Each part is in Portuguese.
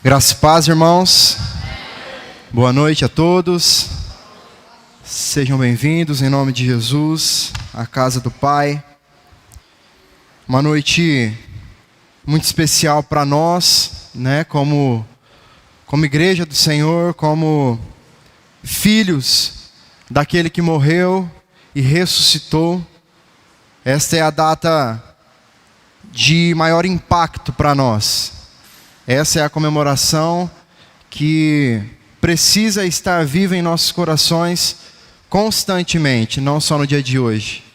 Graça e paz, irmãos. Boa noite a todos. Sejam bem-vindos em nome de Jesus, à casa do Pai. Uma noite muito especial para nós, né? Como igreja do Senhor, como filhos daquele que morreu e ressuscitou. Esta é a data de maior impacto para nós. Essa é a comemoração que precisa estar viva em nossos corações constantemente, não só no dia de hoje,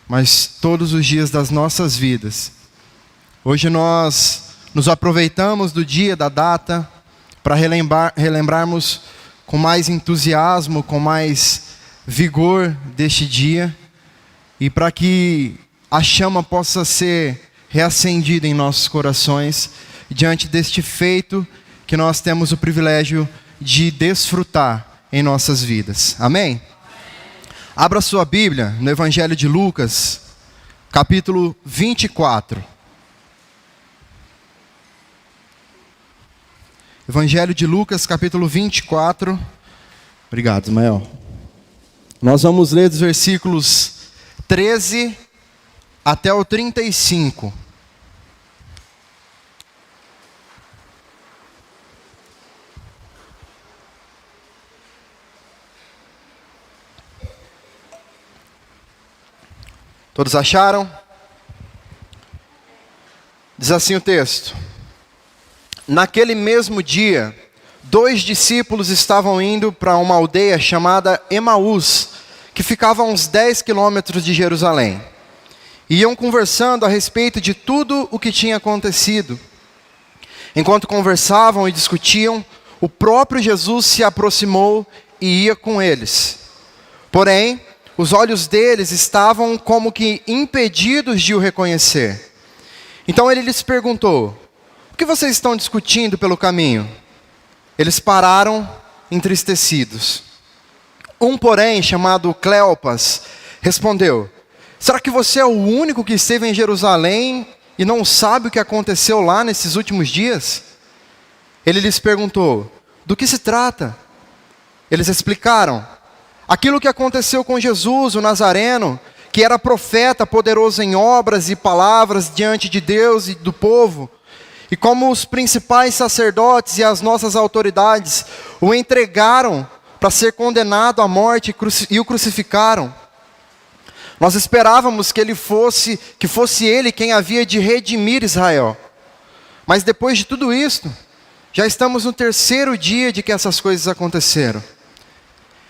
mas todos os dias das nossas vidas. Hoje nós nos aproveitamos do dia, da data, para relembrarmos com mais entusiasmo, com mais vigor deste dia, e para que a chama possa ser reacendida em nossos corações, diante deste feito que nós temos o privilégio de desfrutar em nossas vidas. Amém? Abra sua Bíblia no Evangelho de Lucas, capítulo 24. Evangelho de Lucas, capítulo 24. Obrigado, Ismael. Nós vamos ler dos versículos 13 até o 35. Todos acharam? Diz assim o texto: Naquele mesmo dia, 2 discípulos estavam indo para uma aldeia chamada Emaús, que ficava a uns 10 quilômetros de Jerusalém. Iam conversando a respeito de tudo o que tinha acontecido. Enquanto conversavam e discutiam, o próprio Jesus se aproximou e ia com eles. Porém, os olhos deles estavam como que impedidos de o reconhecer. Então ele lhes perguntou: o que vocês estão discutindo pelo caminho? Eles pararam, entristecidos. Um, porém, chamado Cleopas, respondeu: será que você é o único que esteve em Jerusalém e não sabe o que aconteceu lá nesses últimos dias? Ele lhes perguntou: do que se trata? Eles explicaram: aquilo que aconteceu com Jesus, o Nazareno, que era profeta, poderoso em obras e palavras diante de Deus e do povo, e como os principais sacerdotes e as nossas autoridades o entregaram para ser condenado à morte e o crucificaram. Nós esperávamos que fosse ele quem havia de redimir Israel. Mas depois de tudo isto, já estamos no 3º dia de que essas coisas aconteceram.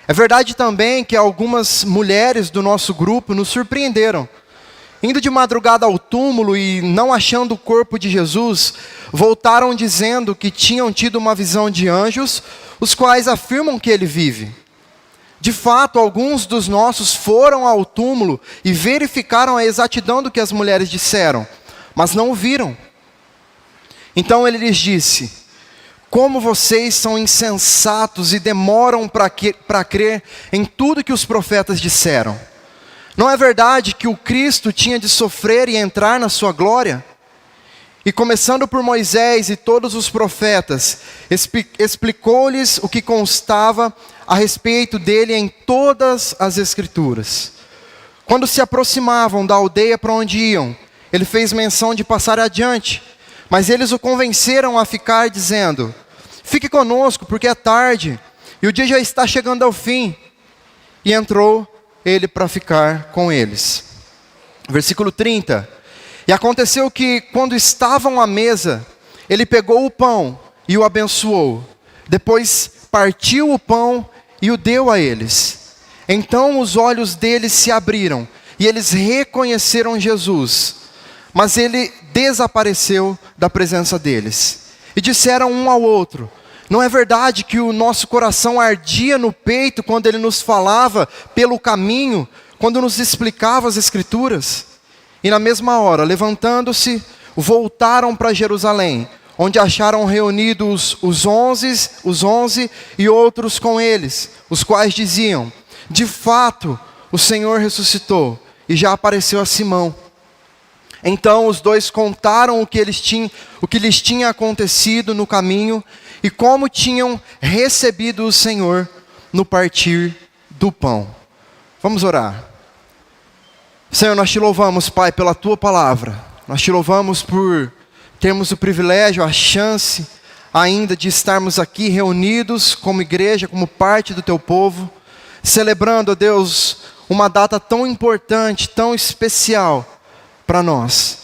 É verdade também que algumas mulheres do nosso grupo nos surpreenderam. Indo de madrugada ao túmulo e não achando o corpo de Jesus, voltaram dizendo que tinham tido uma visão de anjos, os quais afirmam que ele vive. De fato, alguns dos nossos foram ao túmulo e verificaram a exatidão do que as mulheres disseram, mas não o viram. Então ele lhes disse: como vocês são insensatos e demoram para crer em tudo que os profetas disseram. Não é verdade que o Cristo tinha de sofrer e entrar na sua glória? E começando por Moisés e todos os profetas, explicou-lhes o que constava a respeito dele em todas as Escrituras. Quando se aproximavam da aldeia para onde iam, ele fez menção de passar adiante. Mas eles o convenceram a ficar, dizendo: fique conosco, porque é tarde, e o dia já está chegando ao fim. E entrou ele para ficar com eles. Versículo 30. E aconteceu que, quando estavam à mesa, ele pegou o pão e o abençoou. Depois partiu o pão e o deu a eles. Então os olhos deles se abriram, e eles reconheceram Jesus. Mas ele desapareceu da presença deles. E disseram um ao outro: não é verdade que o nosso coração ardia no peito quando ele nos falava pelo caminho, quando nos explicava as Escrituras? E na mesma hora, levantando-se, voltaram para Jerusalém, onde acharam reunidos os 11 e outros com eles, os quais diziam: de fato, o Senhor ressuscitou e já apareceu a Simão. Então os dois contaram o que lhes tinha acontecido no caminho e como tinham recebido o Senhor no partir do pão. Vamos orar. Senhor, nós te louvamos, Pai, pela Tua palavra. Nós te louvamos por termos o privilégio, a chance ainda de estarmos aqui reunidos como igreja, como parte do Teu povo, celebrando, ó Deus, uma data tão importante, tão especial para nós.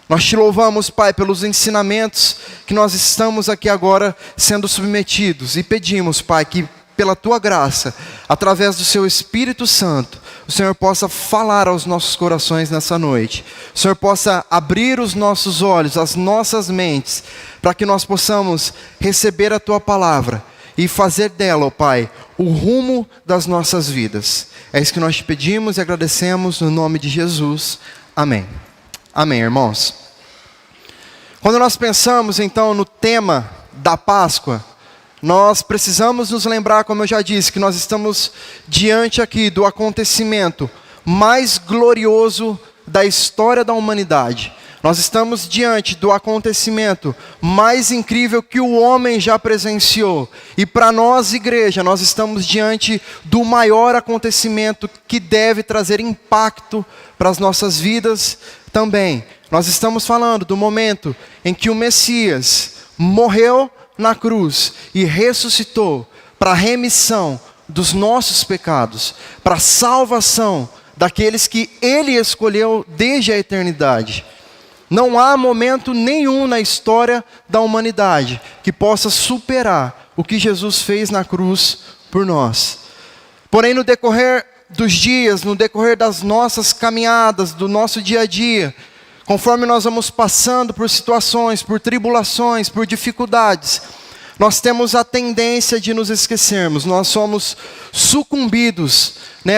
Nós te louvamos, Pai, pelos ensinamentos que nós estamos aqui agora sendo submetidos e pedimos, Pai, que pela Tua graça, através do Seu Espírito Santo, o Senhor possa falar aos nossos corações nessa noite. O Senhor possa abrir os nossos olhos, as nossas mentes, para que nós possamos receber a Tua palavra e fazer dela, ó Pai, o rumo das nossas vidas. É isso que nós te pedimos e agradecemos no nome de Jesus. Amém. Amém, irmãos. Quando nós pensamos então no tema da Páscoa, nós precisamos nos lembrar, como eu já disse, que nós estamos diante aqui do acontecimento mais glorioso da história da humanidade. Nós estamos diante do acontecimento mais incrível que o homem já presenciou. E para nós, igreja, nós estamos diante do maior acontecimento que deve trazer impacto para as nossas vidas também. Nós estamos falando do momento em que o Messias morreu na cruz e ressuscitou para a remissão dos nossos pecados, para a salvação daqueles que Ele escolheu desde a eternidade. Não há momento nenhum na história da humanidade que possa superar o que Jesus fez na cruz por nós. Porém, no decorrer dos dias, no decorrer das nossas caminhadas, do nosso dia a dia, conforme nós vamos passando por situações, por tribulações, por dificuldades, nós temos a tendência de nos esquecermos. Nós somos sucumbidos,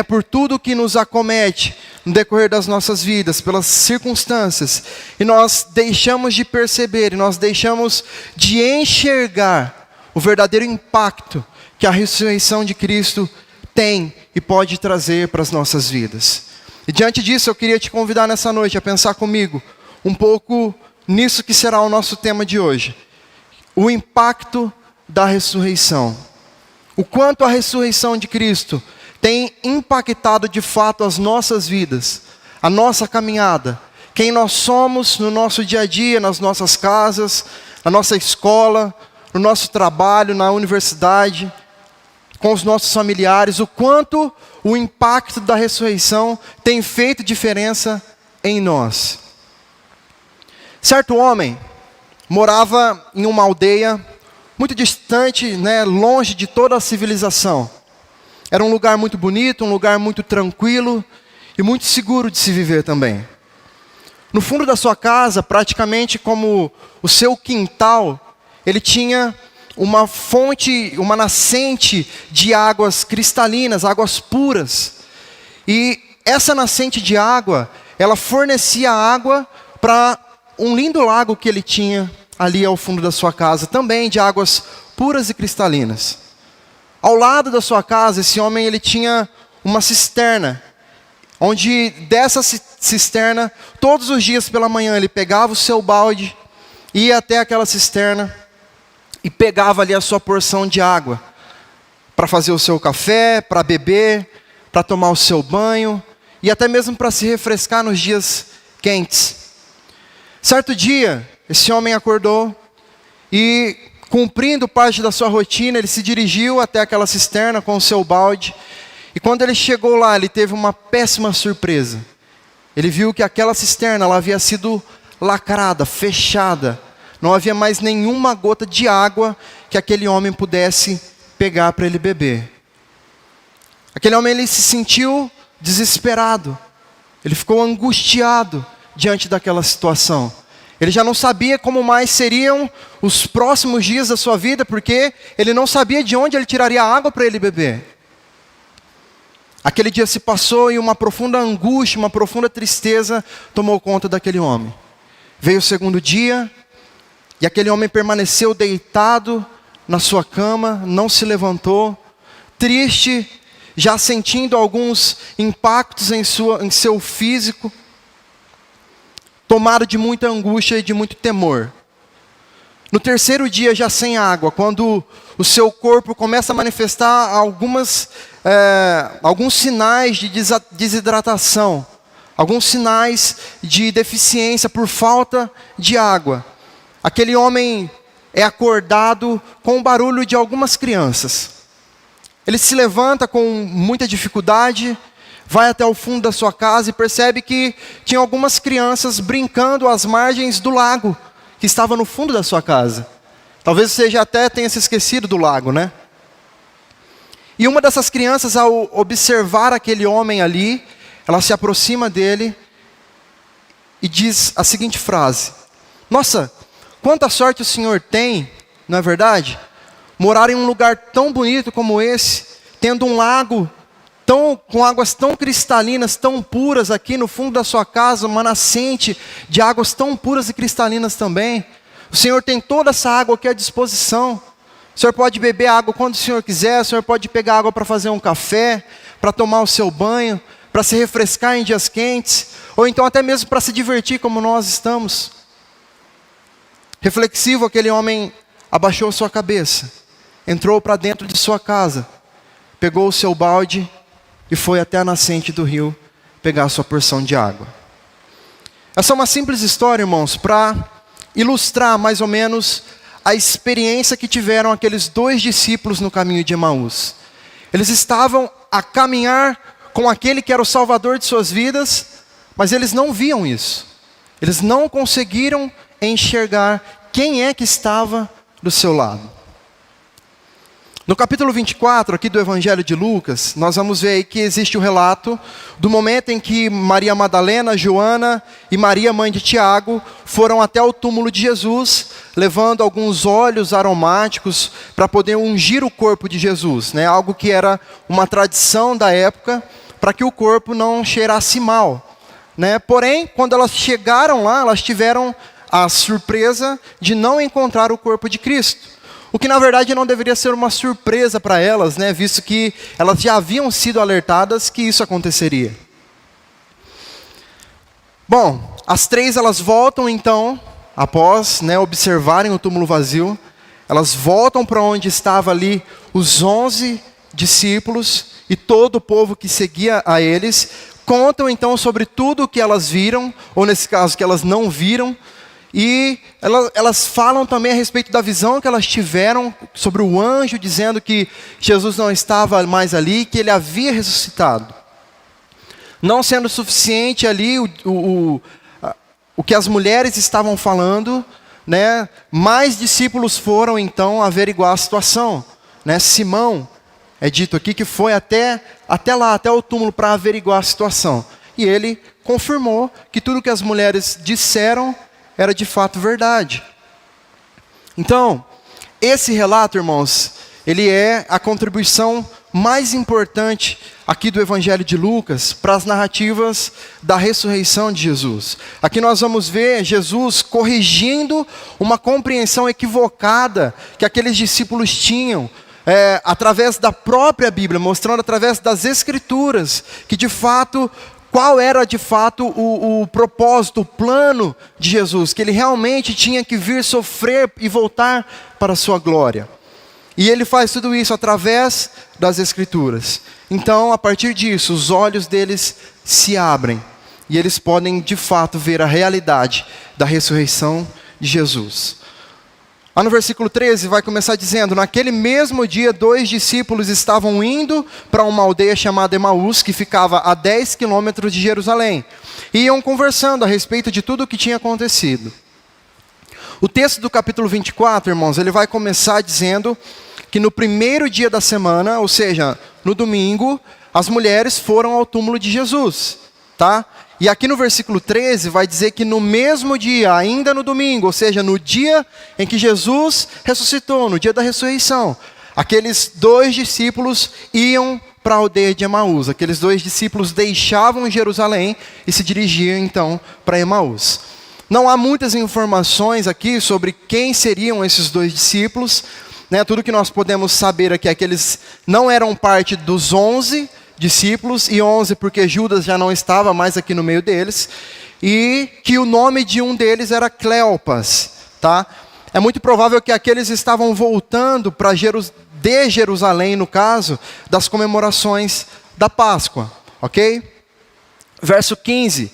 por tudo que nos acomete no decorrer das nossas vidas, pelas circunstâncias. E nós deixamos de perceber, e nós deixamos de enxergar o verdadeiro impacto que a ressurreição de Cristo tem e pode trazer para as nossas vidas. E diante disso, eu queria te convidar nessa noite a pensar comigo um pouco nisso que será o nosso tema de hoje. O impacto da ressurreição. O quanto a ressurreição de Cristo tem impactado de fato as nossas vidas, a nossa caminhada, quem nós somos no nosso dia a dia, nas nossas casas, na nossa escola, no nosso trabalho, na universidade, com os nossos familiares, o quanto o impacto da ressurreição tem feito diferença em nós. Certo homem morava em uma aldeia muito distante, longe de toda a civilização. Era um lugar muito bonito, um lugar muito tranquilo e muito seguro de se viver também. No fundo da sua casa, praticamente como o seu quintal, ele tinha uma fonte, uma nascente de águas cristalinas, águas puras. E essa nascente de água, ela fornecia água para um lindo lago que ele tinha ali ao fundo da sua casa, também de águas puras e cristalinas. Ao lado da sua casa, esse homem ele tinha uma cisterna, onde dessa cisterna, todos os dias pela manhã, ele pegava o seu balde, ia até aquela cisterna, e pegava ali a sua porção de água, para fazer o seu café, para beber, para tomar o seu banho, e até mesmo para se refrescar nos dias quentes. Certo dia, esse homem acordou, e cumprindo parte da sua rotina, ele se dirigiu até aquela cisterna com o seu balde, e quando ele chegou lá, ele teve uma péssima surpresa. Ele viu que aquela cisterna ela havia sido lacrada, fechada, não havia mais nenhuma gota de água que aquele homem pudesse pegar para ele beber. Aquele homem ele se sentiu desesperado. Ele ficou angustiado diante daquela situação. Ele já não sabia como mais seriam os próximos dias da sua vida, porque ele não sabia de onde ele tiraria água para ele beber. Aquele dia se passou e uma profunda angústia, uma profunda tristeza tomou conta daquele homem. Veio o segundo dia, e aquele homem permaneceu deitado na sua cama, não se levantou, triste, já sentindo alguns impactos em seu físico. tomado de muita angústia e de muito temor. No terceiro dia, já sem água, quando o seu corpo começa a manifestar alguns sinais de desidratação, alguns sinais de deficiência por falta de água, aquele homem é acordado com o barulho de algumas crianças. Ele se levanta com muita dificuldade, vai até o fundo da sua casa e percebe que tinha algumas crianças brincando às margens do lago, que estava no fundo da sua casa. Talvez você já até tenha se esquecido do lago, né? E uma dessas crianças, ao observar aquele homem ali, ela se aproxima dele e diz a seguinte frase: nossa, quanta sorte o senhor tem, não é verdade? Morar em um lugar tão bonito como esse, tendo um lago com águas tão cristalinas, tão puras aqui no fundo da sua casa, uma nascente de águas tão puras e cristalinas também. O Senhor tem toda essa água aqui à disposição. O Senhor pode beber água quando o Senhor quiser, o Senhor pode pegar água para fazer um café, para tomar o seu banho, para se refrescar em dias quentes, ou então até mesmo para se divertir como nós estamos. Reflexivo, aquele homem abaixou sua cabeça, entrou para dentro de sua casa, pegou o seu balde e foi até a nascente do rio pegar a sua porção de água. Essa é uma simples história, irmãos, para ilustrar mais ou menos a experiência que tiveram aqueles 2 discípulos no caminho de Emaús. Eles estavam a caminhar com aquele que era o Salvador de suas vidas, mas eles não viam isso. Eles não conseguiram enxergar quem é que estava do seu lado. No capítulo 24, aqui do Evangelho de Lucas, nós vamos ver aí que existe o relato do momento em que Maria Madalena, Joana e Maria, mãe de Tiago, foram até o túmulo de Jesus, levando alguns óleos aromáticos para poder ungir o corpo de Jesus, né? Algo que era uma tradição da época, para que o corpo não cheirasse mal, né? Porém, quando elas chegaram lá, elas tiveram a surpresa de não encontrar o corpo de Cristo. O que na verdade não deveria ser uma surpresa para elas, né? Visto que elas já haviam sido alertadas que isso aconteceria. Bom, as 3 elas voltam então, após observarem o túmulo vazio, elas voltam para onde estava ali os 11 discípulos e todo o povo que seguia a eles, contam então sobre tudo o que elas viram, ou nesse caso que elas não viram, e elas falam também a respeito da visão que elas tiveram sobre o anjo, dizendo que Jesus não estava mais ali, que ele havia ressuscitado. Não sendo suficiente ali o que as mulheres estavam falando, né? Mais discípulos foram então averiguar a situação, né? Simão, é dito aqui que foi até lá, até o túmulo para averiguar a situação. E ele confirmou que tudo que as mulheres disseram era de fato verdade. Então, esse relato, irmãos, ele é a contribuição mais importante aqui do Evangelho de Lucas para as narrativas da ressurreição de Jesus. Aqui nós vamos ver Jesus corrigindo uma compreensão equivocada que aqueles discípulos tinham, através da própria Bíblia, mostrando através das Escrituras, que de fato, qual era de fato o propósito, o plano de Jesus, que ele realmente tinha que vir sofrer e voltar para a sua glória. E ele faz tudo isso através das Escrituras. Então, a partir disso, os olhos deles se abrem e eles podem de fato ver a realidade da ressurreição de Jesus. Lá no versículo 13 vai começar dizendo: naquele mesmo dia 2 discípulos estavam indo para uma aldeia chamada Emaús, que ficava a 10 quilômetros de Jerusalém. E iam conversando a respeito de tudo o que tinha acontecido. O texto do capítulo 24, irmãos, ele vai começar dizendo que no primeiro dia da semana, ou seja, no domingo, as mulheres foram ao túmulo de Jesus, tá? E aqui no versículo 13 vai dizer que no mesmo dia, ainda no domingo, ou seja, no dia em que Jesus ressuscitou, no dia da ressurreição, aqueles 2 discípulos iam para a aldeia de Emaús. Aqueles 2 discípulos deixavam Jerusalém e se dirigiam então para Emaús. Não há muitas informações aqui sobre quem seriam esses 2 discípulos, né? Tudo que nós podemos saber aqui é que eles não eram parte dos 11 discípulos, e 11 porque Judas já não estava mais aqui no meio deles. e que o nome de um deles era Cleopas, tá? É muito provável que aqueles estavam voltando de Jerusalém, no caso, das comemorações da Páscoa, ok? Verso 15.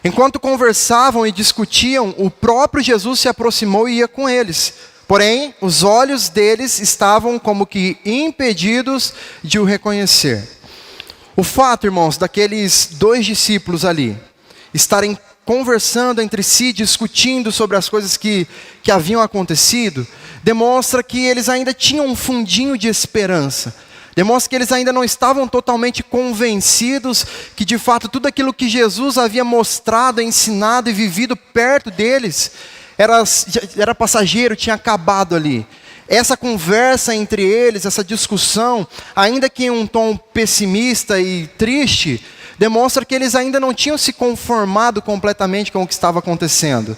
Enquanto conversavam e discutiam, o próprio Jesus se aproximou e ia com eles. Porém, os olhos deles estavam como que impedidos de o reconhecer. O fato, irmãos, daqueles 2 discípulos ali estarem conversando entre si, discutindo sobre as coisas que haviam acontecido, demonstra que eles ainda tinham um fundinho de esperança. Demonstra que eles ainda não estavam totalmente convencidos que de fato tudo aquilo que Jesus havia mostrado, ensinado e vivido perto deles era passageiro, tinha acabado ali. Essa conversa entre eles, essa discussão, ainda que em um tom pessimista e triste, demonstra que eles ainda não tinham se conformado completamente com o que estava acontecendo.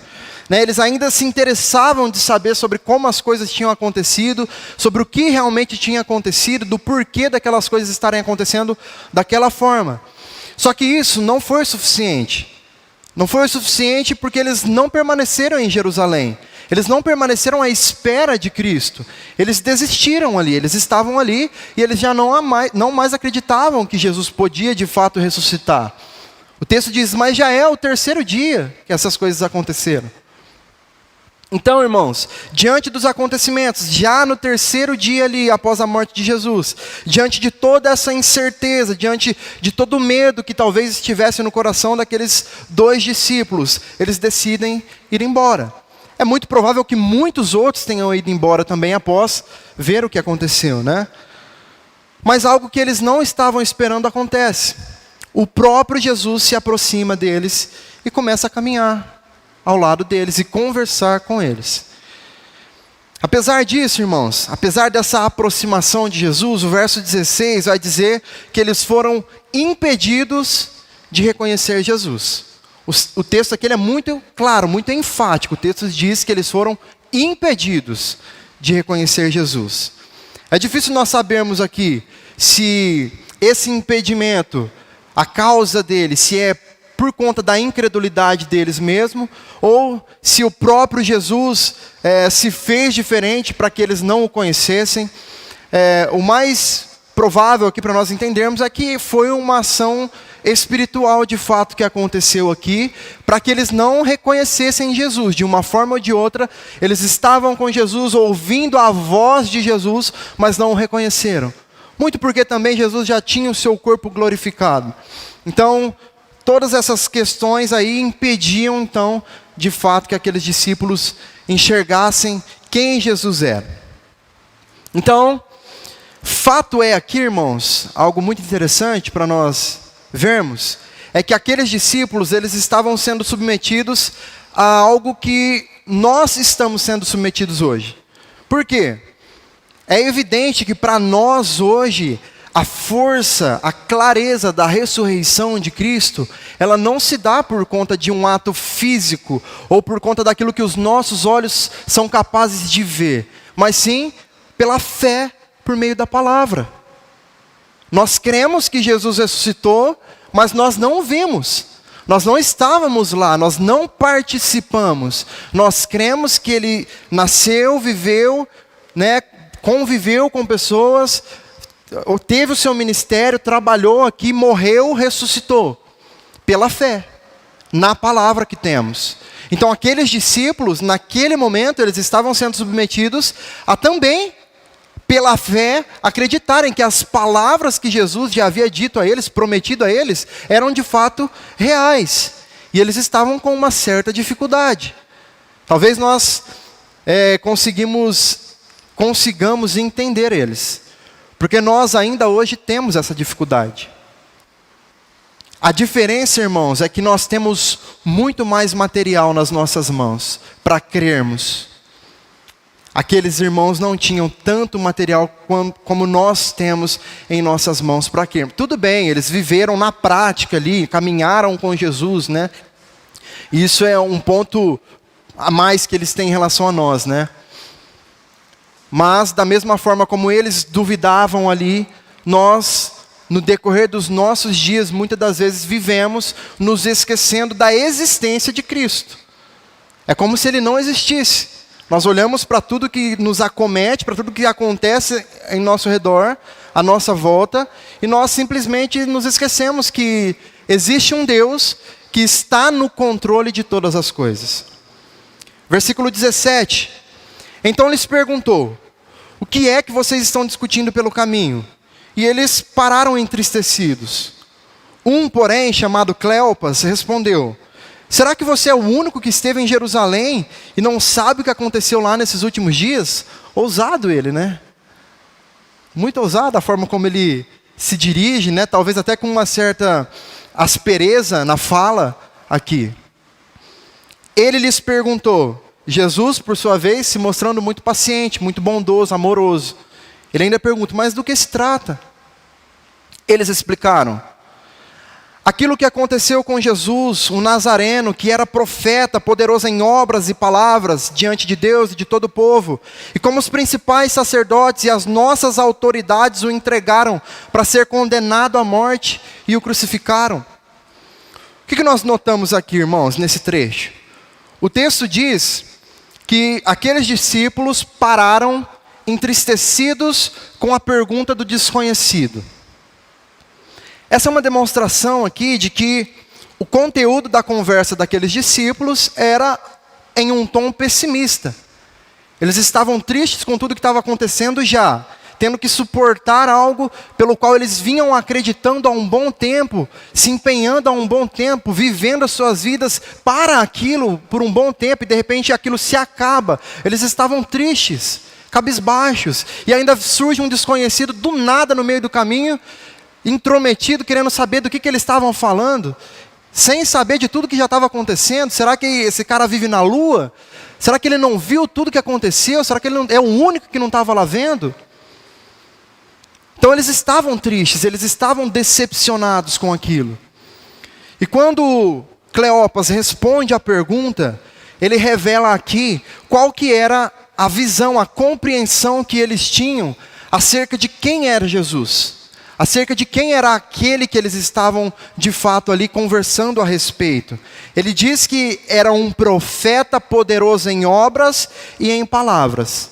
Eles ainda se interessavam de saber sobre como as coisas tinham acontecido, sobre o que realmente tinha acontecido, do porquê daquelas coisas estarem acontecendo daquela forma. Só que isso não foi suficiente. Não foi o suficiente porque eles não permaneceram em Jerusalém. Eles não permaneceram à espera de Cristo. Eles desistiram ali, eles estavam ali e eles já não mais acreditavam que Jesus podia de fato ressuscitar. O texto diz, mas já é o 3º dia que essas coisas aconteceram. Então, irmãos, diante dos acontecimentos, já no 3º dia ali, após a morte de Jesus, diante de toda essa incerteza, diante de todo o medo que talvez estivesse no coração daqueles 2 discípulos, eles decidem ir embora. É muito provável que muitos outros tenham ido embora também após ver o que aconteceu, né? Mas algo que eles não estavam esperando acontece. O próprio Jesus se aproxima deles e começa a caminhar ao lado deles e conversar com eles. Apesar disso, irmãos, apesar dessa aproximação de Jesus, o verso 16 vai dizer que eles foram impedidos de reconhecer Jesus. O texto aqui ele é muito claro, muito enfático. O texto diz que eles foram impedidos de reconhecer Jesus. É difícil nós sabermos aqui se esse impedimento, a causa dele, se é por conta da incredulidade deles mesmo, ou se o próprio Jesus se fez diferente para que eles não o conhecessem. O mais provável aqui para nós entendermos é que foi uma ação espiritual de fato que aconteceu aqui, para que eles não reconhecessem Jesus. De uma forma ou de outra, eles estavam com Jesus, ouvindo a voz de Jesus, mas não o reconheceram. Muito porque também Jesus já tinha o seu corpo glorificado. Então, todas essas questões aí impediam, então, de fato, que aqueles discípulos enxergassem quem Jesus era. Então, fato é aqui, irmãos, algo muito interessante para nós vermos, é que aqueles discípulos, eles estavam sendo submetidos a algo que nós estamos sendo submetidos hoje. Por quê? É evidente que para nós hoje, a força, a clareza da ressurreição de Cristo, ela não se dá por conta de um ato físico, ou por conta daquilo que os nossos olhos são capazes de ver, mas sim pela fé por meio da palavra. Nós cremos que Jesus ressuscitou, mas nós não o vimos. Nós não estávamos lá, nós não participamos. Nós cremos que ele nasceu, viveu, conviveu com pessoas, teve o seu ministério, trabalhou aqui, morreu, ressuscitou. Pela fé, na palavra que temos. Então aqueles discípulos, naquele momento, eles estavam sendo submetidos a também, pela fé, acreditarem que as palavras que Jesus já havia dito a eles, prometido a eles, eram de fato reais. E eles estavam com uma certa dificuldade. Talvez nós consigamos entender eles. Porque nós ainda hoje temos essa dificuldade. A diferença, irmãos, é que nós temos muito mais material nas nossas mãos para crermos. Aqueles irmãos não tinham tanto material como nós temos em nossas mãos para crermos. Tudo bem, eles viveram na prática ali, caminharam com Jesus, né? Isso é um ponto a mais que eles têm em relação a nós, né? Mas, da mesma forma como eles duvidavam ali, nós no decorrer dos nossos dias, muitas das vezes vivemos nos esquecendo da existência de Cristo. É como se Ele não existisse. Nós olhamos para tudo que nos acomete, para tudo que acontece em nosso redor, à nossa volta, e nós simplesmente nos esquecemos que existe um Deus que está no controle de todas as coisas. Versículo 17. Então lhes perguntou: o que é que vocês estão discutindo pelo caminho? E eles pararam entristecidos. Um, porém, chamado Cleopas, respondeu: será que você é o único que esteve em Jerusalém e não sabe o que aconteceu lá nesses últimos dias? Ousado ele, né? Muito ousado a forma como ele se dirige, né? Talvez até com uma certa aspereza na fala aqui. Ele lhes perguntou. Jesus, por sua vez, se mostrando muito paciente, muito bondoso, amoroso. Ele ainda pergunta: mas do que se trata? Eles explicaram: aquilo que aconteceu com Jesus, o Nazareno, que era profeta, poderoso em obras e palavras, diante de Deus e de todo o povo, e como os principais sacerdotes e as nossas autoridades o entregaram para ser condenado à morte e o crucificaram. O que nós notamos aqui, irmãos, nesse trecho? O texto diz que aqueles discípulos pararam entristecidos com a pergunta do desconhecido. Essa é uma demonstração aqui de que o conteúdo da conversa daqueles discípulos era em um tom pessimista. Eles estavam tristes com tudo que estava acontecendo já, tendo que suportar algo pelo qual eles vinham acreditando há um bom tempo, se empenhando há um bom tempo, vivendo as suas vidas para aquilo por um bom tempo, e de repente aquilo se acaba. Eles estavam tristes, cabisbaixos, e ainda surge um desconhecido do nada no meio do caminho, intrometido, querendo saber do que eles estavam falando, sem saber de tudo que já estava acontecendo. Será que esse cara vive na lua? Será que ele não viu tudo que aconteceu? Será que ele não, é o único que não estava lá vendo? Então eles estavam tristes, eles estavam decepcionados com aquilo. E quando Cleopas responde à pergunta, ele revela aqui qual que era a visão, a compreensão que eles tinham acerca de quem era Jesus. Acerca de quem era aquele que eles estavam de fato ali conversando a respeito. Ele diz que era um profeta poderoso em obras e em palavras.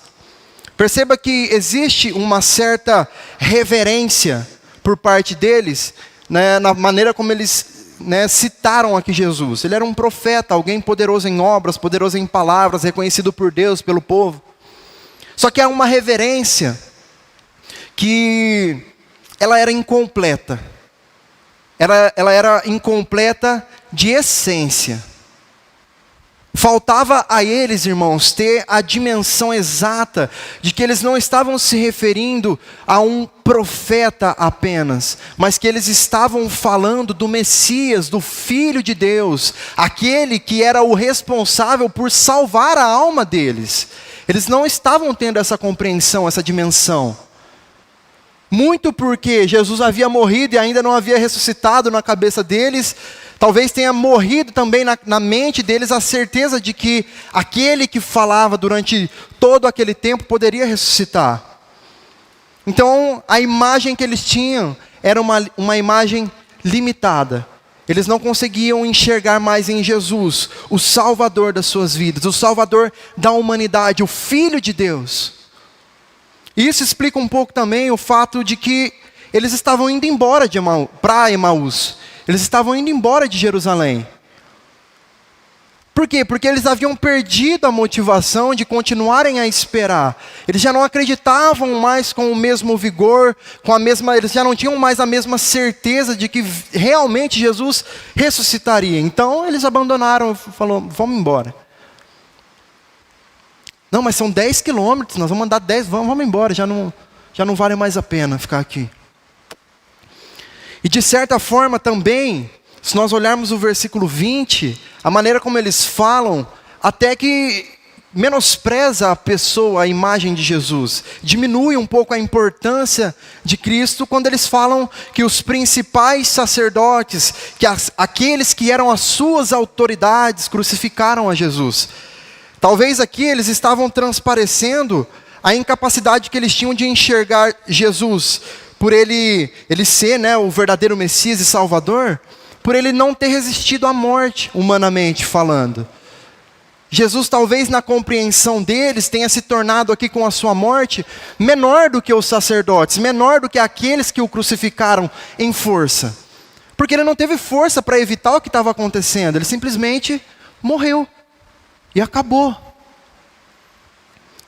Perceba que existe uma certa reverência por parte deles, né, na maneira como eles, né, citaram aqui Jesus. Ele era um profeta, alguém poderoso em obras, poderoso em palavras, reconhecido por Deus, pelo povo. Só que há uma reverência que ela era incompleta. Ela era incompleta de essência. Faltava a eles, irmãos, ter a dimensão exata de que eles não estavam se referindo a um profeta apenas, mas que eles estavam falando do Messias, do Filho de Deus, aquele que era o responsável por salvar a alma deles. Eles não estavam tendo essa compreensão, essa dimensão. Muito porque Jesus havia morrido e ainda não havia ressuscitado na cabeça deles. Talvez tenha morrido também na mente deles a certeza de que aquele que falava durante todo aquele tempo poderia ressuscitar. Então, a imagem que eles tinham era uma imagem limitada. Eles não conseguiam enxergar mais em Jesus o Salvador das suas vidas, o Salvador da humanidade, o Filho de Deus. Isso explica um pouco também o fato de que eles estavam indo embora para Emaús. Eles estavam indo embora de Jerusalém. Por quê? Porque eles haviam perdido a motivação de continuarem a esperar. Eles já não acreditavam mais com o mesmo vigor, eles já não tinham mais a mesma certeza de que realmente Jesus ressuscitaria. Então eles abandonaram, falaram: vamos embora. Não, mas são 10 quilômetros, nós vamos andar 10, vamos embora, já não vale mais a pena ficar aqui. E de certa forma também, se nós olharmos o versículo 20, a maneira como eles falam, até que menospreza a pessoa, a imagem de Jesus. Diminui um pouco a importância de Cristo quando eles falam que os principais sacerdotes, que aqueles que eram as suas autoridades, crucificaram a Jesus. Talvez aqui eles estavam transparecendo a incapacidade que eles tinham de enxergar Jesus, por ele ser, né, o verdadeiro Messias e Salvador, por ele não ter resistido à morte, humanamente falando. Jesus, talvez na compreensão deles, tenha se tornado aqui com a sua morte menor do que os sacerdotes, menor do que aqueles que o crucificaram em força. Porque ele não teve força para evitar o que estava acontecendo, ele simplesmente morreu e acabou.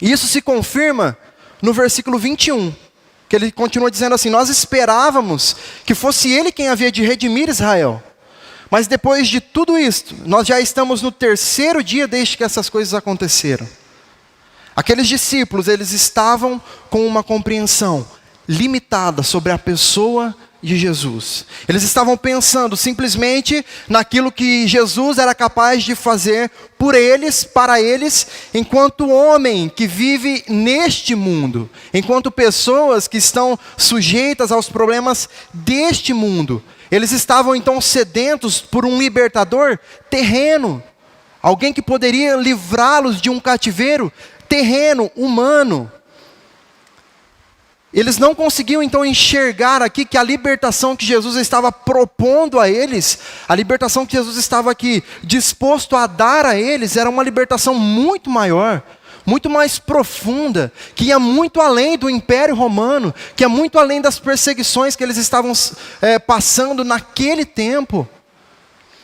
E isso se confirma no versículo 21, que ele continua dizendo assim: nós esperávamos que fosse ele quem havia de redimir Israel. Mas depois de tudo isto, nós já estamos no 3º dia desde que essas coisas aconteceram. Aqueles discípulos, eles estavam com uma compreensão limitada sobre a pessoa de Jesus. Eles estavam pensando simplesmente naquilo que Jesus era capaz de fazer por eles, para eles, enquanto homem que vive neste mundo, enquanto pessoas que estão sujeitas aos problemas deste mundo. Eles estavam então sedentos por um libertador terreno, alguém que poderia livrá-los de um cativeiro terreno, humano. Eles não conseguiam então enxergar aqui que a libertação que Jesus estava propondo a eles, a libertação que Jesus estava aqui disposto a dar a eles, era uma libertação muito maior, muito mais profunda, que ia muito além do Império Romano, que ia muito além das perseguições que eles estavam passando naquele tempo.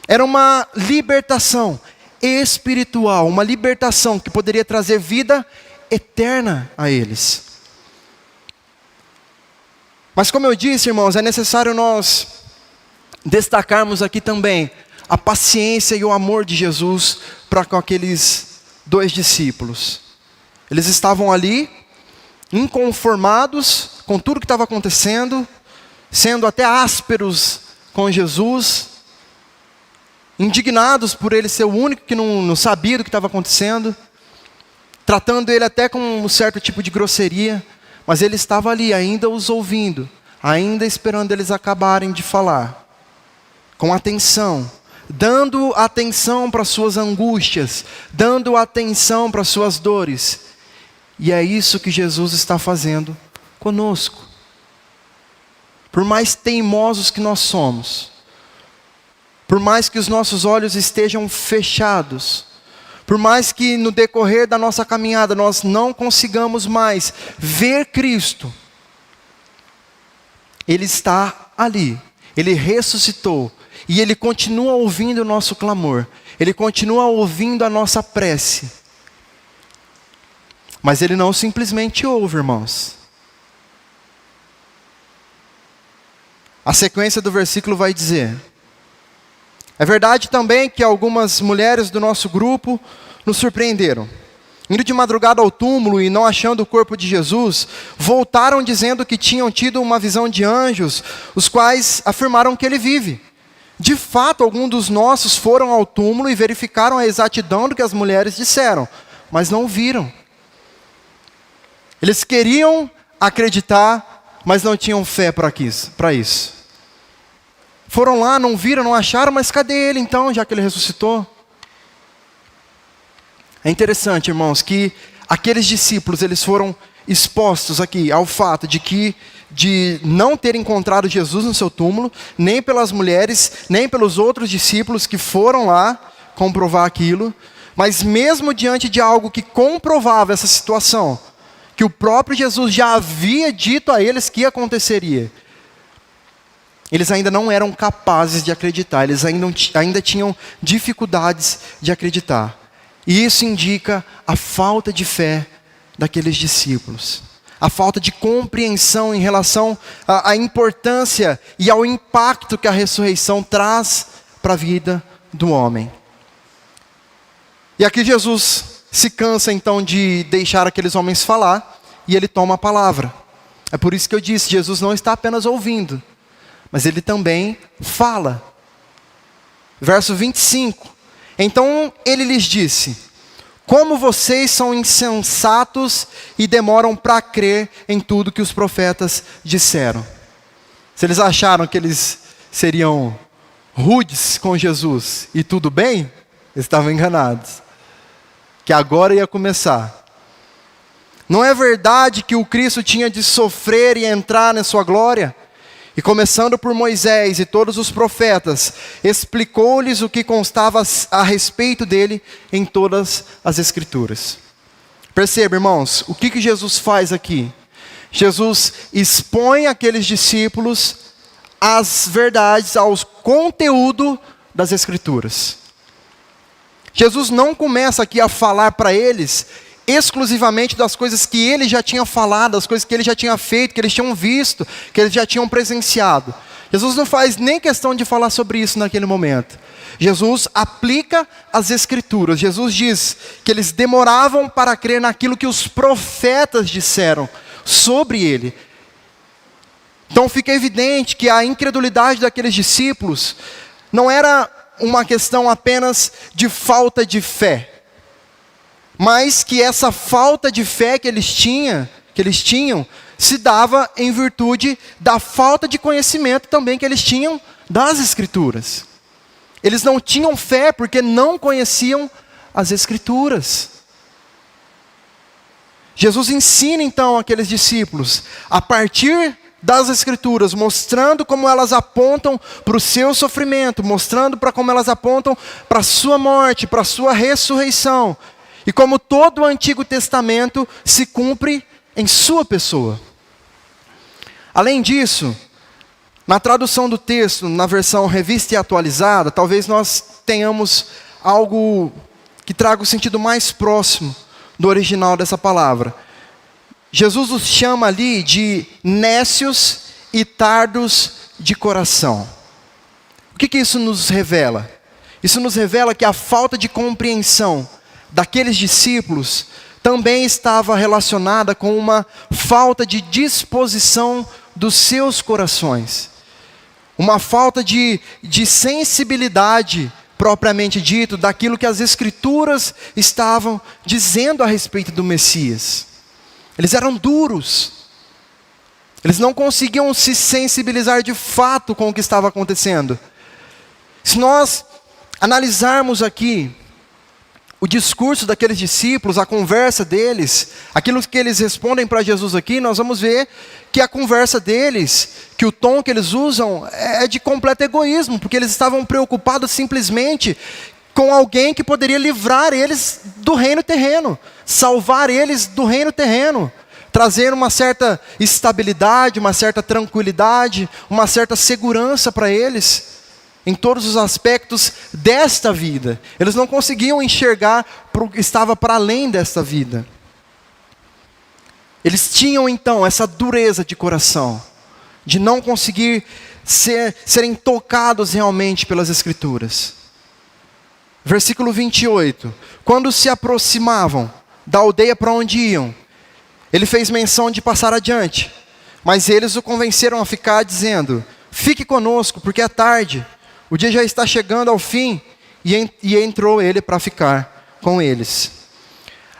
Era uma libertação espiritual, uma libertação que poderia trazer vida eterna a eles. Mas como eu disse, irmãos, é necessário nós destacarmos aqui também a paciência e o amor de Jesus para com aqueles 2 discípulos. Eles estavam ali, inconformados com tudo que estava acontecendo, sendo até ásperos com Jesus, indignados por ele ser o único que não sabia do que estava acontecendo, tratando ele até com um certo tipo de grosseria, mas ele estava ali ainda os ouvindo, ainda esperando eles acabarem de falar, com atenção, dando atenção para suas angústias, dando atenção para suas dores. E é isso que Jesus está fazendo conosco. Por mais teimosos que nós somos, por mais que os nossos olhos estejam fechados, por mais que no decorrer da nossa caminhada nós não consigamos mais ver Cristo, Ele está ali, Ele ressuscitou, e Ele continua ouvindo o nosso clamor, Ele continua ouvindo a nossa prece. Mas Ele não simplesmente ouve, irmãos. A sequência do versículo vai dizer: é verdade também que algumas mulheres do nosso grupo nos surpreenderam. Indo de madrugada ao túmulo e não achando o corpo de Jesus, voltaram dizendo que tinham tido uma visão de anjos, os quais afirmaram que ele vive. De fato, alguns dos nossos foram ao túmulo e verificaram a exatidão do que as mulheres disseram, mas não viram. Eles queriam acreditar, mas não tinham fé para isso. Foram lá, não viram, não acharam, mas cadê ele então, já que ele ressuscitou? É interessante, irmãos, que aqueles discípulos, eles foram expostos aqui ao fato de não ter encontrado Jesus no seu túmulo, nem pelas mulheres, nem pelos outros discípulos que foram lá comprovar aquilo, mas mesmo diante de algo que comprovava essa situação, que o próprio Jesus já havia dito a eles que aconteceria, eles ainda não eram capazes de acreditar, eles ainda tinham dificuldades de acreditar. E isso indica a falta de fé daqueles discípulos, a falta de compreensão em relação à importância e ao impacto que a ressurreição traz para a vida do homem. E aqui Jesus se cansa então de deixar aqueles homens falar, e ele toma a palavra. É por isso que eu disse, Jesus não está apenas ouvindo, mas ele também fala. Verso 25. Então ele lhes disse: como vocês são insensatos e demoram para crer em tudo que os profetas disseram. Se eles acharam que eles seriam rudes com Jesus e tudo bem, eles estavam enganados. Que agora ia começar. Não é verdade que o Cristo tinha de sofrer e entrar na sua glória? E começando por Moisés e todos os profetas, explicou-lhes o que constava a respeito dele em todas as Escrituras. Perceba, irmãos, o que Jesus faz aqui? Jesus expõe àqueles discípulos as verdades, ao conteúdo das Escrituras. Jesus não começa aqui a falar para eles exclusivamente das coisas que ele já tinha falado, das coisas que ele já tinha feito, que eles tinham visto, que eles já tinham presenciado. Jesus não faz nem questão de falar sobre isso naquele momento. Jesus aplica as Escrituras. Jesus diz que eles demoravam para crer naquilo que os profetas disseram sobre ele. Então fica evidente que a incredulidade daqueles discípulos não era uma questão apenas de falta de fé, mas que essa falta de fé que eles tinham, se dava em virtude da falta de conhecimento também que eles tinham das Escrituras. Eles não tinham fé porque não conheciam as Escrituras. Jesus ensina então aqueles discípulos, a partir das Escrituras, mostrando como elas apontam para o seu sofrimento, mostrando para como elas apontam para a sua morte, para a sua ressurreição, e como todo o Antigo Testamento se cumpre em sua pessoa. Além disso, na tradução do texto, na versão revista e atualizada, talvez nós tenhamos algo que traga o sentido mais próximo do original dessa palavra. Jesus os chama ali de nécios e tardos de coração. O que isso nos revela? Isso nos revela que a falta de compreensão daqueles discípulos também estava relacionada com uma falta de disposição dos seus corações. Uma falta de sensibilidade, propriamente dito, daquilo que as Escrituras estavam dizendo a respeito do Messias. Eles eram duros. Eles não conseguiam se sensibilizar de fato com o que estava acontecendo. Se nós analisarmos aqui o discurso daqueles discípulos, a conversa deles, aquilo que eles respondem para Jesus aqui, nós vamos ver que a conversa deles, que o tom que eles usam é de completo egoísmo, porque eles estavam preocupados simplesmente com alguém que poderia livrar eles do reino terreno, salvar eles do reino terreno, trazer uma certa estabilidade, uma certa tranquilidade, uma certa segurança para eles, em todos os aspectos desta vida. Eles não conseguiam enxergar o que estava para além desta vida. Eles tinham então essa dureza de coração, de não conseguir serem tocados realmente pelas Escrituras. Versículo 28. Quando se aproximavam da aldeia para onde iam, ele fez menção de passar adiante, mas eles o convenceram a ficar, dizendo: fique conosco, porque é tarde, o dia já está chegando ao fim. E entrou ele para ficar com eles.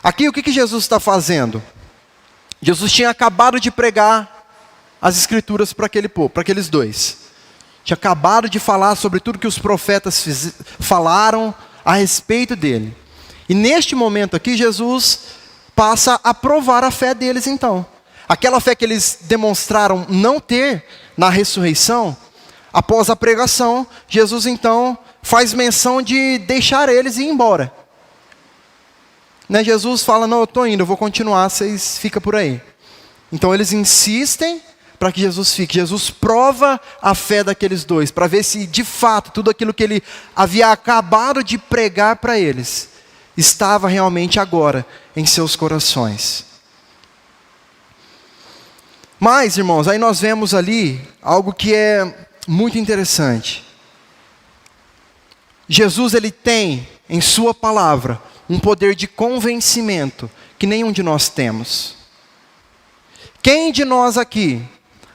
Aqui o que Jesus está fazendo? Jesus tinha acabado de pregar as Escrituras para aquele povo, para aqueles dois. Tinha acabado de falar sobre tudo que os profetas falaram a respeito dele. E neste momento aqui, Jesus passa a provar a fé deles então. Aquela fé que eles demonstraram não ter na ressurreição, após a pregação, Jesus então faz menção de deixar eles ir embora. Jesus fala: não, eu estou indo, eu vou continuar, vocês ficam por aí. Então eles insistem para que Jesus fique. Jesus prova a fé daqueles dois, para ver se de fato tudo aquilo que ele havia acabado de pregar para eles estava realmente agora em seus corações. Mas, irmãos, aí nós vemos ali algo que é muito interessante. Jesus, ele tem em sua palavra um poder de convencimento que nenhum de nós temos. Quem de nós aqui,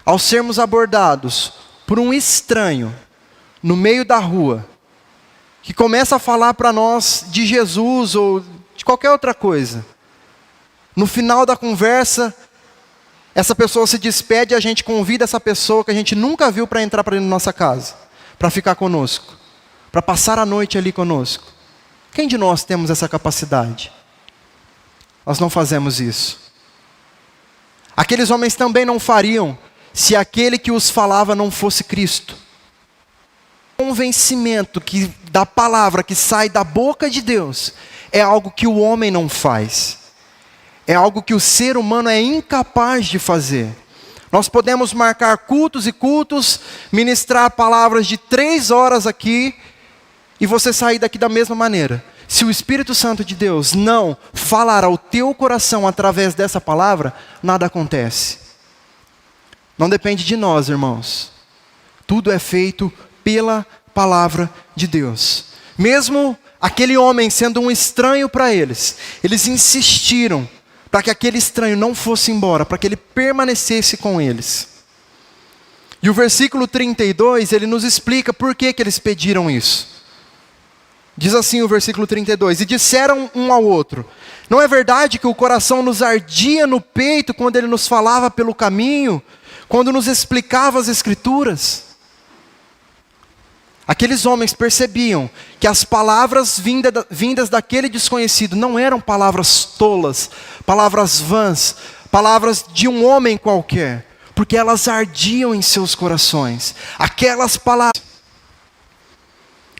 ao sermos abordados por um estranho no meio da rua, que começa a falar para nós de Jesus ou de qualquer outra coisa, no final da conversa, essa pessoa se despede e a gente convida essa pessoa que a gente nunca viu para entrar para dentro da nossa casa, para ficar conosco, para passar a noite ali conosco? Quem de nós temos essa capacidade? Nós não fazemos isso. Aqueles homens também não fariam se aquele que os falava não fosse Cristo. O convencimento da palavra que sai da boca de Deus é algo que o homem não faz. É algo que o ser humano é incapaz de fazer. Nós podemos marcar cultos e cultos, ministrar palavras de 3 horas aqui, e você sair daqui da mesma maneira. Se o Espírito Santo de Deus não falar ao teu coração através dessa palavra, nada acontece. Não depende de nós, irmãos. Tudo é feito pela palavra de Deus. Mesmo aquele homem sendo um estranho para eles, eles insistiram para que aquele estranho não fosse embora, para que ele permanecesse com eles. E o versículo 32, ele nos explica por que eles pediram isso. Diz assim o versículo 32, e disseram um ao outro: não é verdade que o coração nos ardia no peito quando ele nos falava pelo caminho, quando nos explicava as Escrituras? Aqueles homens percebiam que as palavras vindas daquele desconhecido não eram palavras tolas, palavras vãs, palavras de um homem qualquer, porque elas ardiam em seus corações. Aquelas palavras.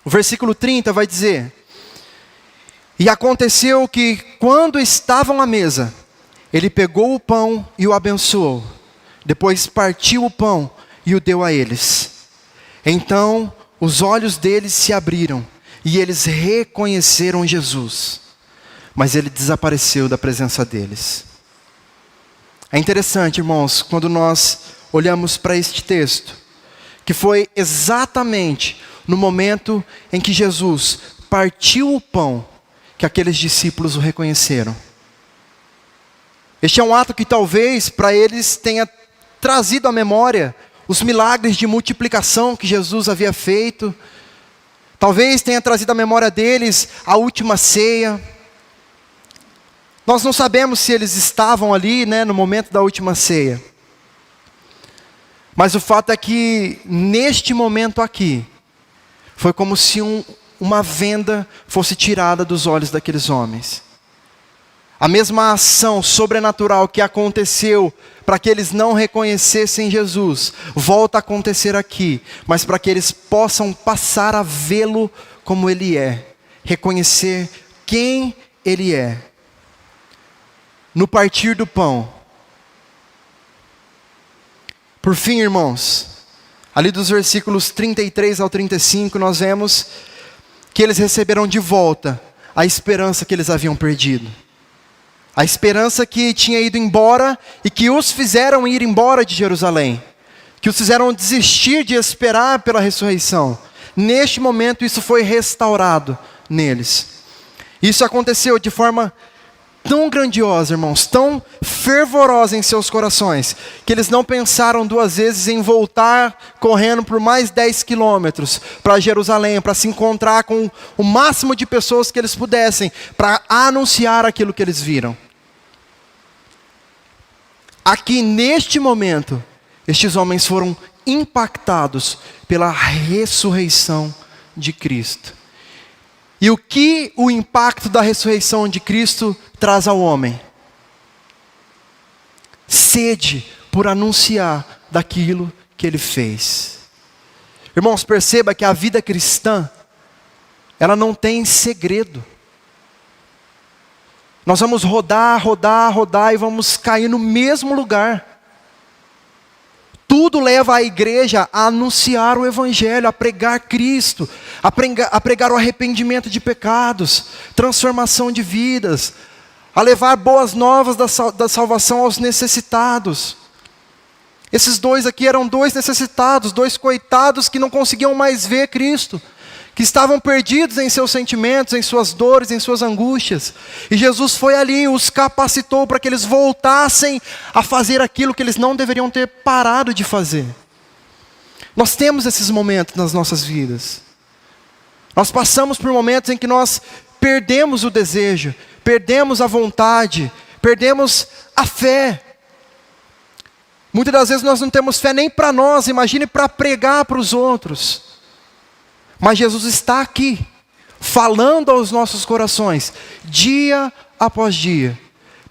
O versículo 30 vai dizer: e aconteceu que, quando estavam à mesa, ele pegou o pão e o abençoou. Depois partiu o pão e o deu a eles. Então os olhos deles se abriram e eles reconheceram Jesus. Mas ele desapareceu da presença deles. É interessante, irmãos, quando nós olhamos para este texto, que foi exatamente no momento em que Jesus partiu o pão, que aqueles discípulos o reconheceram. Este é um ato que talvez para eles tenha trazido à memória os milagres de multiplicação que Jesus havia feito. Talvez tenha trazido à memória deles a última ceia. Nós não sabemos se eles estavam ali, no momento da última ceia. Mas o fato é que, neste momento aqui, foi como se uma venda fosse tirada dos olhos daqueles homens. A mesma ação sobrenatural que aconteceu para que eles não reconhecessem Jesus, volta a acontecer aqui, mas para que eles possam passar a vê-lo como Ele é, reconhecer quem Ele é. No partir do pão. Por fim, irmãos, ali dos versículos 33 ao 35, nós vemos que eles receberam de volta a esperança que eles haviam perdido. A esperança que tinha ido embora e que os fizeram ir embora de Jerusalém. Que os fizeram desistir de esperar pela ressurreição. Neste momento isso foi restaurado neles. Isso aconteceu de forma tão grandiosa, irmãos, tão fervorosa em seus corações, que eles não pensaram 2 vezes em voltar correndo por mais 10 quilômetros para Jerusalém, para se encontrar com o máximo de pessoas que eles pudessem, para anunciar aquilo que eles viram. Aqui neste momento, estes homens foram impactados pela ressurreição de Cristo. E o que o impacto da ressurreição de Cristo traz ao homem? Sede por anunciar daquilo que Ele fez. Irmãos, perceba que a vida cristã, ela não tem segredo. Nós vamos rodar e vamos cair no mesmo lugar. Tudo leva a igreja a anunciar o Evangelho, a pregar Cristo, a pregar o arrependimento de pecados, transformação de vidas, a levar boas novas da salvação aos necessitados. Esses 2 aqui eram 2 necessitados, 2 coitados que não conseguiam mais ver Cristo, que estavam perdidos em seus sentimentos, em suas dores, em suas angústias. E Jesus foi ali e os capacitou para que eles voltassem a fazer aquilo que eles não deveriam ter parado de fazer. Nós temos esses momentos nas nossas vidas. Nós passamos por momentos em que nós perdemos o desejo, perdemos a vontade, perdemos a fé. Muitas das vezes nós não temos fé nem para nós, imagine para pregar para os outros. Mas Jesus está aqui, falando aos nossos corações, dia após dia,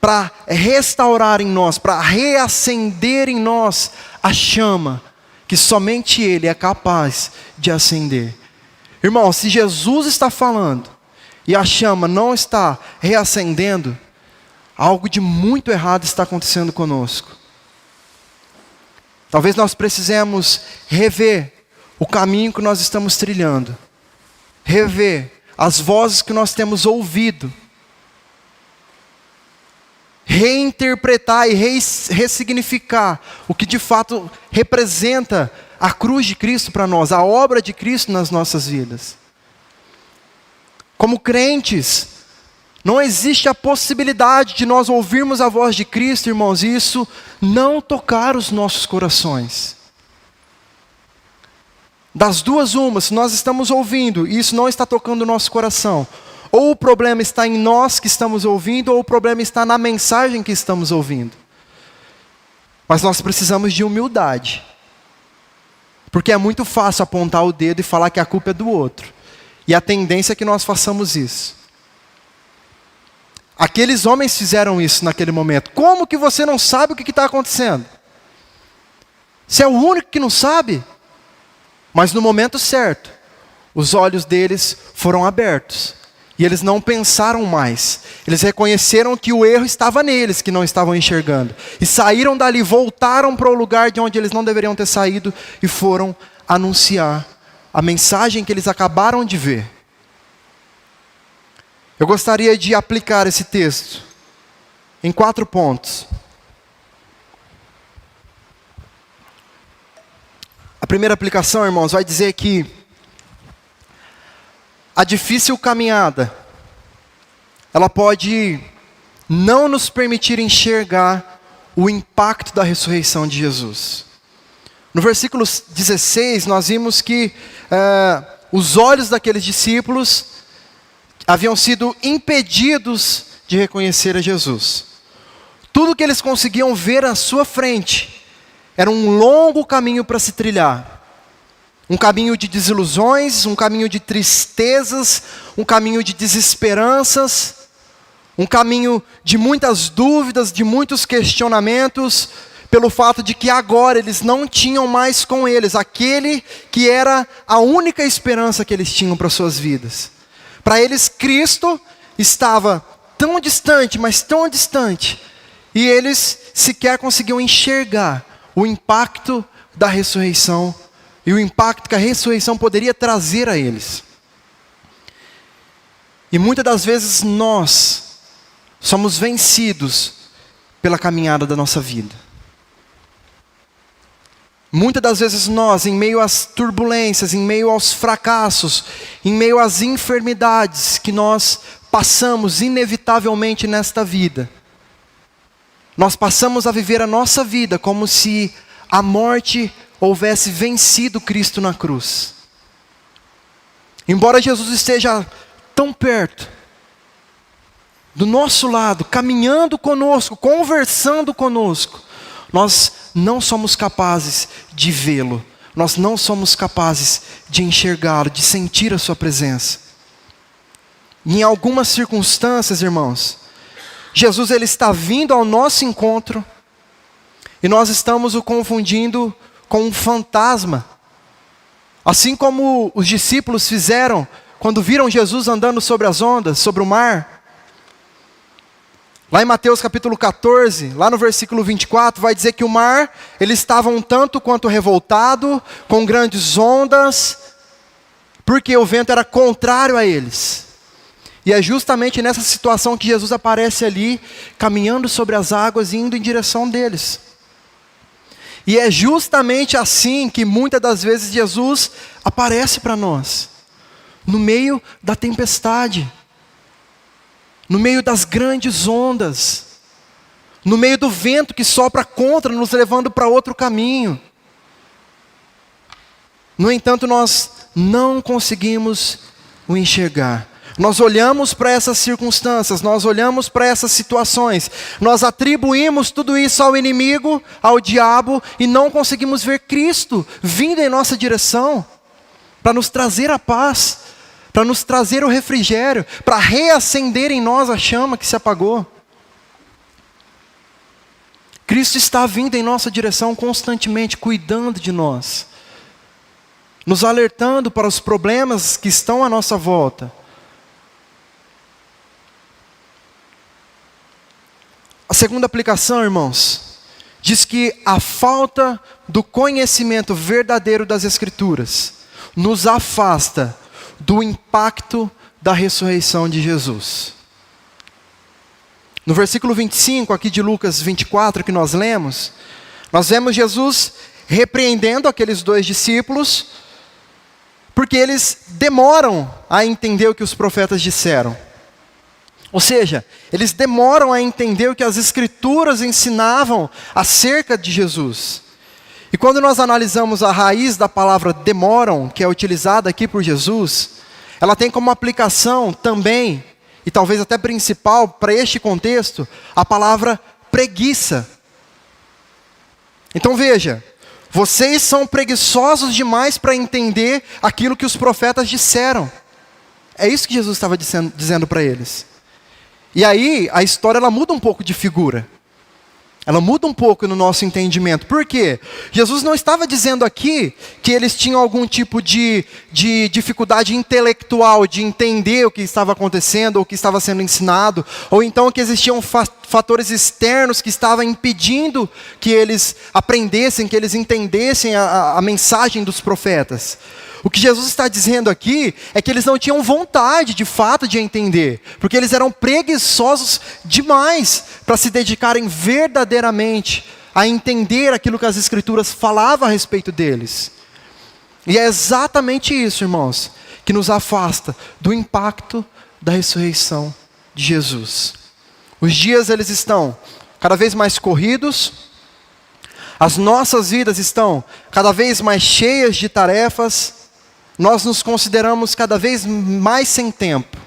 para restaurar em nós, para reacender em nós a chama que somente Ele é capaz de acender. Irmão, se Jesus está falando e a chama não está reacendendo, algo de muito errado está acontecendo conosco. Talvez nós precisemos rever o caminho que nós estamos trilhando, rever as vozes que nós temos ouvido, reinterpretar e ressignificar o que de fato representa a cruz de Cristo para nós, a obra de Cristo nas nossas vidas. Como crentes, não existe a possibilidade de nós ouvirmos a voz de Cristo, irmãos, e isso não tocar os nossos corações. Das duas uma, se nós estamos ouvindo e isso não está tocando o nosso coração, ou o problema está em nós que estamos ouvindo, ou o problema está na mensagem que estamos ouvindo. Mas nós precisamos de humildade. Porque é muito fácil apontar o dedo e falar que a culpa é do outro. E a tendência é que nós façamos isso. Aqueles homens fizeram isso naquele momento. Como que você não sabe o que está acontecendo? Você é o único que não sabe? Mas no momento certo, os olhos deles foram abertos. E eles não pensaram mais. Eles reconheceram que o erro estava neles, que não estavam enxergando. E saíram dali, voltaram para o lugar de onde eles não deveriam ter saído e foram anunciar a mensagem que eles acabaram de ver. Eu gostaria de aplicar esse texto em 4 pontos. A primeira aplicação, irmãos, vai dizer que a difícil caminhada, ela pode não nos permitir enxergar o impacto da ressurreição de Jesus. No versículo 16, nós vimos que os olhos daqueles discípulos haviam sido impedidos de reconhecer a Jesus. Tudo que eles conseguiam ver à sua frente era um longo caminho para se trilhar. Um caminho de desilusões, um caminho de tristezas, um caminho de desesperanças, um caminho de muitas dúvidas, de muitos questionamentos, pelo fato de que agora eles não tinham mais com eles aquele que era a única esperança que eles tinham para suas vidas. Para eles, Cristo estava tão distante, mas tão distante, e eles sequer conseguiam enxergar o impacto da ressurreição e o impacto que a ressurreição poderia trazer a eles. E muitas das vezes nós somos vencidos pela caminhada da nossa vida. Muitas das vezes nós, em meio às turbulências, em meio aos fracassos, em meio às enfermidades que nós passamos inevitavelmente nesta vida, nós passamos a viver a nossa vida como se a morte houvesse vencido Cristo na cruz. Embora Jesus esteja tão perto, do nosso lado, caminhando conosco, conversando conosco, nós não somos capazes de vê-lo, nós não somos capazes de enxergá-lo, de sentir a sua presença. E em algumas circunstâncias, irmãos, Jesus ele está vindo ao nosso encontro e nós estamos o confundindo com um fantasma. Assim como os discípulos fizeram quando viram Jesus andando sobre as ondas, sobre o mar. Lá em Mateus capítulo 14, lá no versículo 24, vai dizer que o mar, ele estava um tanto quanto revoltado, com grandes ondas, porque o vento era contrário a eles. E é justamente nessa situação que Jesus aparece ali, caminhando sobre as águas e indo em direção deles. E é justamente assim que muitas das vezes Jesus aparece para nós, no meio da tempestade, no meio das grandes ondas, no meio do vento que sopra contra, nos levando para outro caminho. No entanto, nós não conseguimos o enxergar. Nós olhamos para essas circunstâncias, nós olhamos para essas situações, nós atribuímos tudo isso ao inimigo, ao diabo, e não conseguimos ver Cristo vindo em nossa direção, para nos trazer a paz, para nos trazer o refrigério, para reacender em nós a chama que se apagou. Cristo está vindo em nossa direção constantemente, cuidando de nós, nos alertando para os problemas que estão à nossa volta. A segunda aplicação, irmãos, diz que a falta do conhecimento verdadeiro das Escrituras nos afasta do impacto da ressurreição de Jesus. No versículo 25, aqui de Lucas 24, que nós lemos, nós vemos Jesus repreendendo aqueles 2 discípulos, porque eles demoram a entender o que os profetas disseram. Ou seja, eles demoram a entender o que as Escrituras ensinavam acerca de Jesus. E quando nós analisamos a raiz da palavra demoram, que é utilizada aqui por Jesus, ela tem como aplicação também, e talvez até principal para este contexto, a palavra preguiça. Então veja, vocês são preguiçosos demais para entender aquilo que os profetas disseram. É isso que Jesus estava dizendo para eles. E aí, a história ela muda um pouco de figura. Ela muda um pouco no nosso entendimento. Por quê? Jesus não estava dizendo aqui que eles tinham algum tipo de dificuldade intelectual de entender o que estava acontecendo, ou o que estava sendo ensinado, ou então que existiam fatores externos que estavam impedindo que eles aprendessem, que eles entendessem a mensagem dos profetas. O que Jesus está dizendo aqui é que eles não tinham vontade de fato de entender, porque eles eram preguiçosos demais para se dedicarem verdadeiramente a entender aquilo que as Escrituras falavam a respeito deles. E é exatamente isso, irmãos, que nos afasta do impacto da ressurreição de Jesus. Os dias eles estão cada vez mais corridos, as nossas vidas estão cada vez mais cheias de tarefas, nós nos consideramos cada vez mais sem tempo.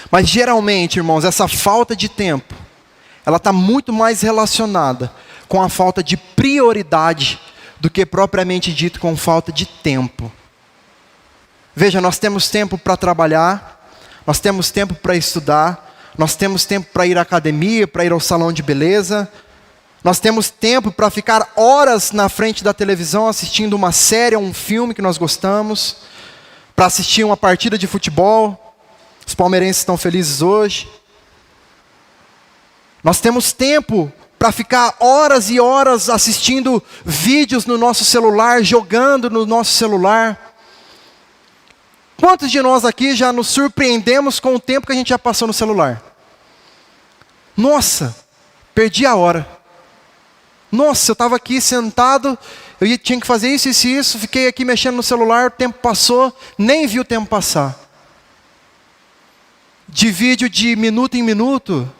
Mas geralmente, irmãos, essa falta de tempo, ela está muito mais relacionada com a falta de prioridade do que propriamente dito com falta de tempo. Veja, nós temos tempo para trabalhar, nós temos tempo para estudar, nós temos tempo para ir à academia, para ir ao salão de beleza, nós temos tempo para ficar horas na frente da televisão assistindo uma série ou um filme que nós gostamos, para assistir uma partida de futebol. Os palmeirenses estão felizes hoje. Nós temos tempo para ficar horas e horas assistindo vídeos no nosso celular, jogando no nosso celular. Quantos de nós aqui já nos surpreendemos com o tempo que a gente já passou no celular? Nossa, perdi a hora. Nossa, eu estava aqui sentado, eu tinha que fazer isso, isso e isso, fiquei aqui mexendo no celular, o tempo passou, nem vi o tempo passar. De vídeo de minuto em minuto,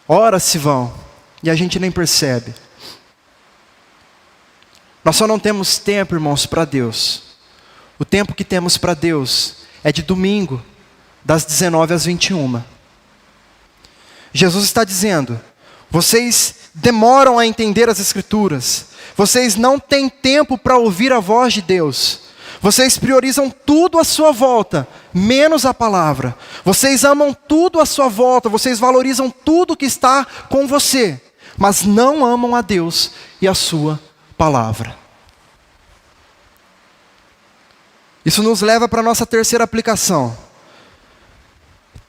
horas se vão, e a gente nem percebe. Nós só não temos tempo, irmãos, para Deus. O tempo que temos para Deus é de domingo, das 19 às 21. Jesus está dizendo: vocês demoram a entender as Escrituras, vocês não têm tempo para ouvir a voz de Deus, vocês priorizam tudo à sua volta, menos a palavra, vocês amam tudo à sua volta, vocês valorizam tudo que está com você, mas não amam a Deus e a sua palavra. Isso nos leva para a nossa terceira aplicação.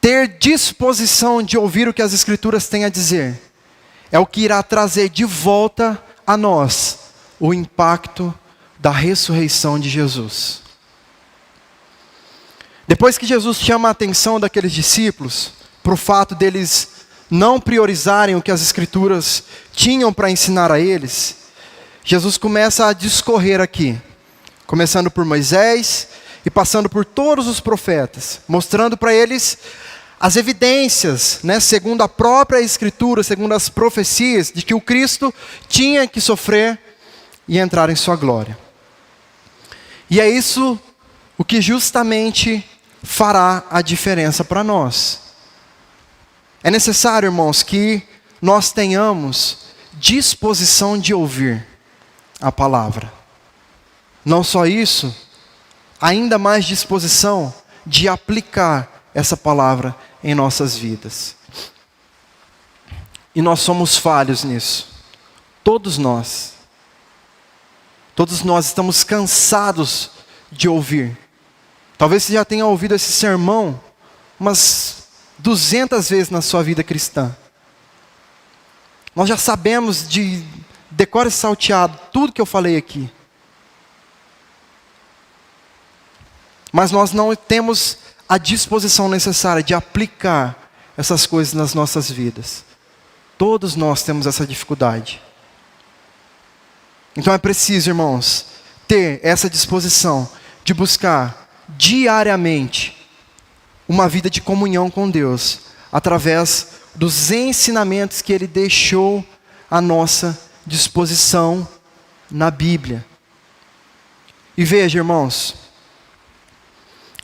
Ter disposição de ouvir o que as Escrituras têm a dizer é o que irá trazer de volta a nós o impacto da ressurreição de Jesus. Depois que Jesus chama a atenção daqueles discípulos para o fato deles não priorizarem o que as Escrituras tinham para ensinar a eles, Jesus começa a discorrer aqui, começando por Moisés e passando por todos os profetas, mostrando para eles as evidências, segundo a própria Escritura, segundo as profecias, de que o Cristo tinha que sofrer e entrar em sua glória. E é isso o que justamente fará a diferença para nós. É necessário, irmãos, que nós tenhamos disposição de ouvir a palavra. Não só isso, ainda mais disposição de aplicar essa palavra em nossas vidas. E nós somos falhos nisso. Todos nós. Todos nós estamos cansados de ouvir. Talvez você já tenha ouvido esse sermão umas 200 vezes na sua vida cristã. Nós já sabemos de decor e salteado tudo que eu falei aqui. Mas nós não temos a disposição necessária de aplicar essas coisas nas nossas vidas. Todos nós temos essa dificuldade. Então é preciso, irmãos, ter essa disposição de buscar diariamente uma vida de comunhão com Deus, através dos ensinamentos que Ele deixou à nossa disposição na Bíblia. E veja, irmãos,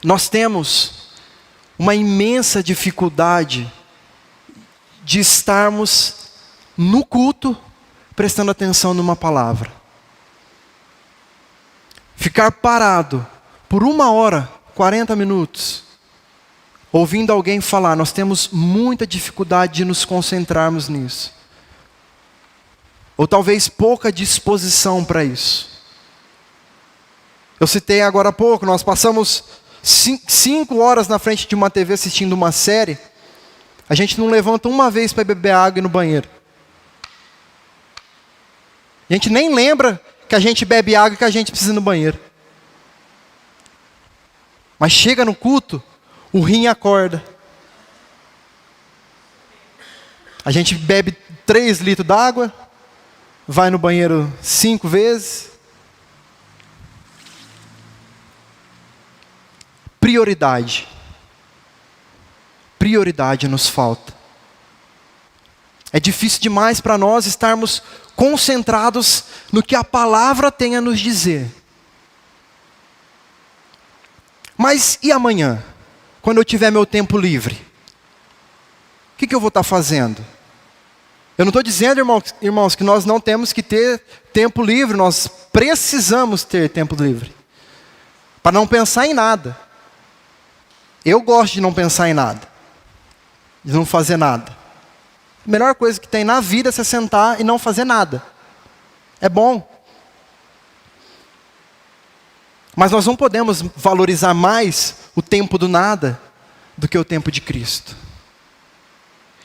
nós temos uma imensa dificuldade de estarmos no culto prestando atenção numa palavra. Ficar parado por 1 hora, 40 minutos, ouvindo alguém falar, nós temos muita dificuldade de nos concentrarmos nisso. Ou talvez pouca disposição para isso. Eu citei agora há pouco, nós passamos 5 horas na frente de uma TV assistindo uma série, a gente não levanta uma vez para beber água e ir no banheiro. A gente nem lembra que a gente bebe água e que a gente precisa ir no banheiro. Mas chega no culto, o rim acorda. A gente bebe 3 litros d'água, vai no banheiro 5 vezes. Prioridade. Prioridade nos falta. É difícil demais para nós estarmos concentrados no que a palavra tem a nos dizer. Mas e amanhã? Quando eu tiver meu tempo livre? O que eu vou estar fazendo? Eu não estou dizendo, irmãos, que nós não temos que ter tempo livre. Nós precisamos ter tempo livre. Para não pensar em nada. Eu gosto de não pensar em nada. De não fazer nada. A melhor coisa que tem na vida é você sentar e não fazer nada. É bom. Mas nós não podemos valorizar mais o tempo do nada do que o tempo de Cristo.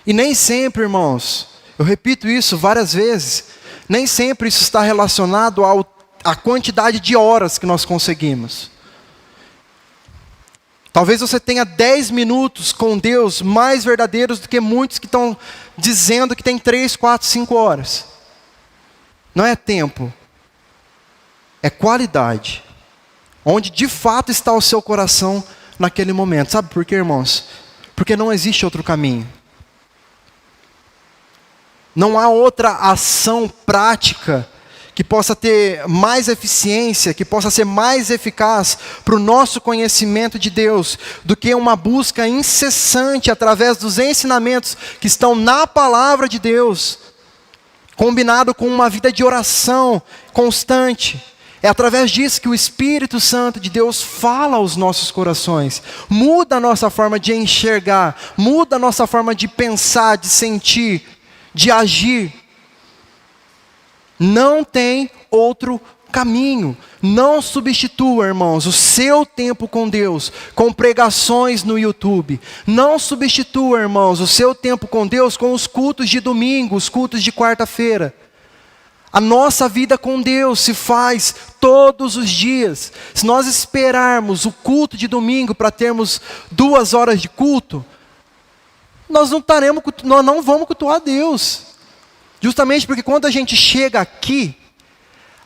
E nem sempre, irmãos, eu repito isso várias vezes, nem sempre isso está relacionado à quantidade de horas que nós conseguimos. Talvez você tenha 10 minutos com Deus mais verdadeiros do que muitos que estão dizendo que tem 3, 4, 5 horas. Não é tempo, é qualidade. Onde de fato está o seu coração naquele momento. Sabe por quê, irmãos? Porque não existe outro caminho. Não há outra ação prática que possa ter mais eficiência, que possa ser mais eficaz para o nosso conhecimento de Deus, do que uma busca incessante através dos ensinamentos que estão na palavra de Deus, combinado com uma vida de oração constante. É através disso que o Espírito Santo de Deus fala aos nossos corações, muda a nossa forma de enxergar, muda a nossa forma de pensar, de sentir, de agir. Não tem outro caminho. Não substitua, irmãos, o seu tempo com Deus com pregações no YouTube. Não substitua, irmãos, o seu tempo com Deus com os cultos de domingo, os cultos de quarta-feira. A nossa vida com Deus se faz todos os dias. Se nós esperarmos o culto de domingo para termos 2 horas de culto, nós não vamos cultuar a Deus. Justamente porque quando a gente chega aqui,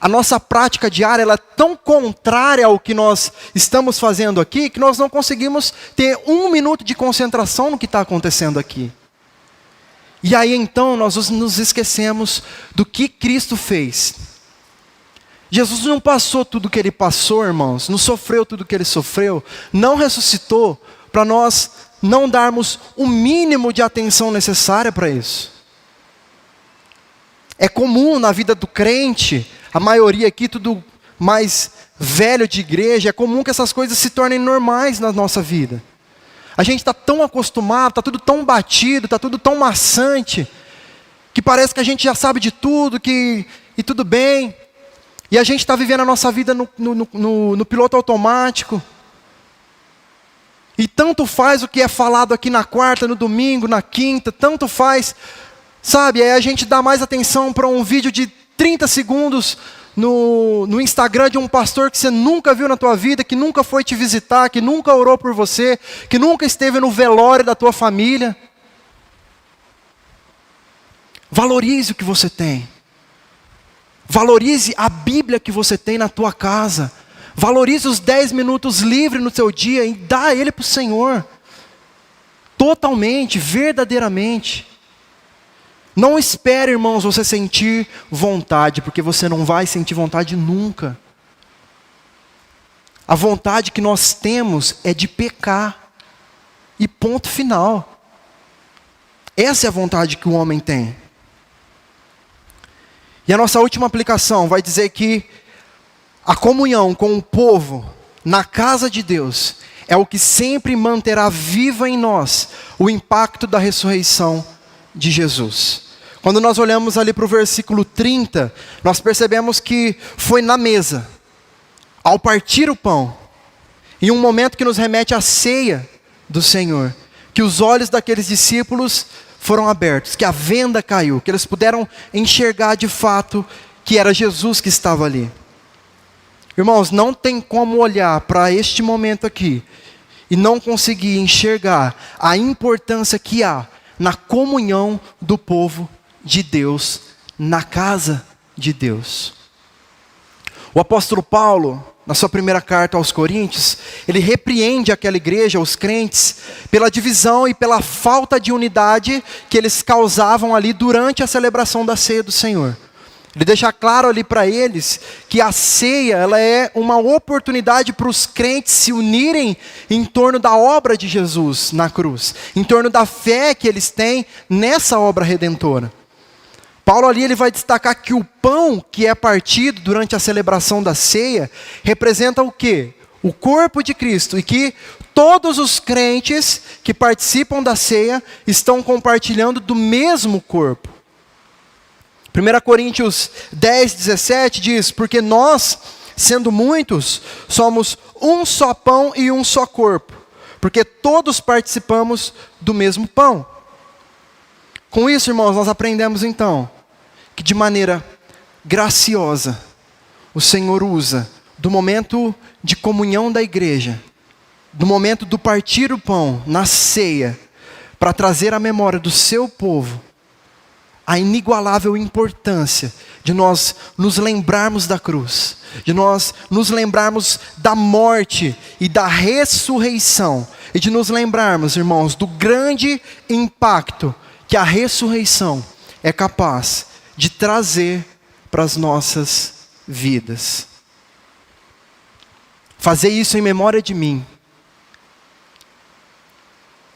a nossa prática diária ela é tão contrária ao que nós estamos fazendo aqui, que nós não conseguimos ter 1 minuto de concentração no que está acontecendo aqui. E aí então nós nos esquecemos do que Cristo fez. Jesus não passou tudo o que Ele passou, irmãos, não sofreu tudo o que Ele sofreu, não ressuscitou para nós não darmos o mínimo de atenção necessária para isso. É comum na vida do crente, a maioria aqui tudo mais velho de igreja, é comum que essas coisas se tornem normais na nossa vida. A gente está tão acostumado, está tudo tão batido, está tudo tão maçante, que parece que a gente já sabe de tudo, e tudo bem, e a gente está vivendo a nossa vida no piloto automático, e tanto faz o que é falado aqui na quarta, no domingo, na quinta, tanto faz, sabe, aí a gente dá mais atenção para um vídeo de 30 segundos no Instagram de um pastor que você nunca viu na tua vida, que nunca foi te visitar, que nunca orou por você, que nunca esteve no velório da tua família. Valorize o que você tem. Valorize a Bíblia que você tem na tua casa. Valorize os 10 minutos livres no seu dia e dá ele para o Senhor. Totalmente, verdadeiramente. Não espere, irmãos, você sentir vontade, porque você não vai sentir vontade nunca. A vontade que nós temos é de pecar. E ponto final. Essa é a vontade que o homem tem. E a nossa última aplicação vai dizer que a comunhão com o povo na casa de Deus é o que sempre manterá viva em nós o impacto da ressurreição de Jesus. Quando nós olhamos ali para o versículo 30, nós percebemos que foi na mesa, ao partir o pão, em um momento que nos remete à ceia do Senhor, que os olhos daqueles discípulos foram abertos, que a venda caiu, que eles puderam enxergar de fato que era Jesus que estava ali. Irmãos, não tem como olhar para este momento aqui e não conseguir enxergar a importância que há na comunhão do povo de Deus, na casa de Deus. O apóstolo Paulo, na sua primeira carta aos Coríntios, ele repreende aquela igreja, os crentes, pela divisão e pela falta de unidade que eles causavam ali durante a celebração da ceia do Senhor. Ele deixa claro ali para eles que a ceia, ela é uma oportunidade para os crentes se unirem em torno da obra de Jesus na cruz, em torno da fé que eles têm nessa obra redentora. Paulo ali ele vai destacar que o pão que é partido durante a celebração da ceia representa o quê? O corpo de Cristo, e que todos os crentes que participam da ceia estão compartilhando do mesmo corpo. 1 Coríntios 10, 17 diz: porque nós, sendo muitos, somos um só pão e um só corpo, porque todos participamos do mesmo pão. Com isso, irmãos, nós aprendemos então que de maneira graciosa o Senhor usa do momento de comunhão da igreja, do momento do partir o pão na ceia, para trazer à memória do seu povo a inigualável importância de nós nos lembrarmos da cruz, de nós nos lembrarmos da morte e da ressurreição, e de nos lembrarmos, irmãos, do grande impacto que a ressurreição é capaz de trazer para as nossas vidas. Fazer isso em memória de mim.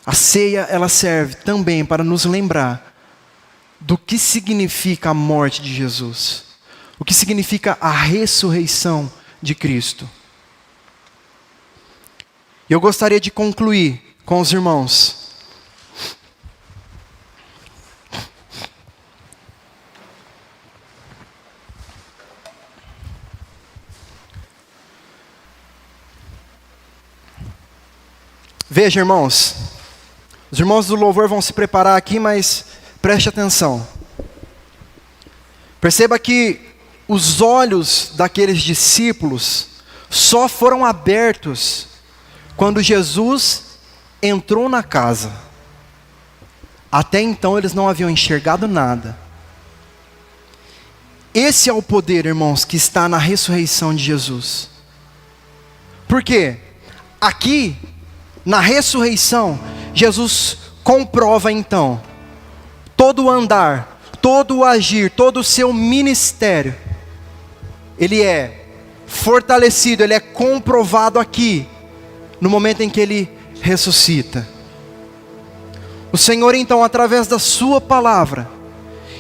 A ceia, ela serve também para nos lembrar do que significa a morte de Jesus, o que significa a ressurreição de Cristo. E eu gostaria de concluir com os irmãos. Veja, irmãos, os irmãos do louvor vão se preparar aqui, mas preste atenção. Perceba que os olhos daqueles discípulos só foram abertos quando Jesus entrou na casa. Até então eles não haviam enxergado nada. Esse é o poder, irmãos, que está na ressurreição de Jesus. Por quê? Aqui, na ressurreição, Jesus comprova então todo o andar, todo o agir, todo o seu ministério. Ele é fortalecido, ele é comprovado aqui, no momento em que ele ressuscita. O Senhor então, através da sua palavra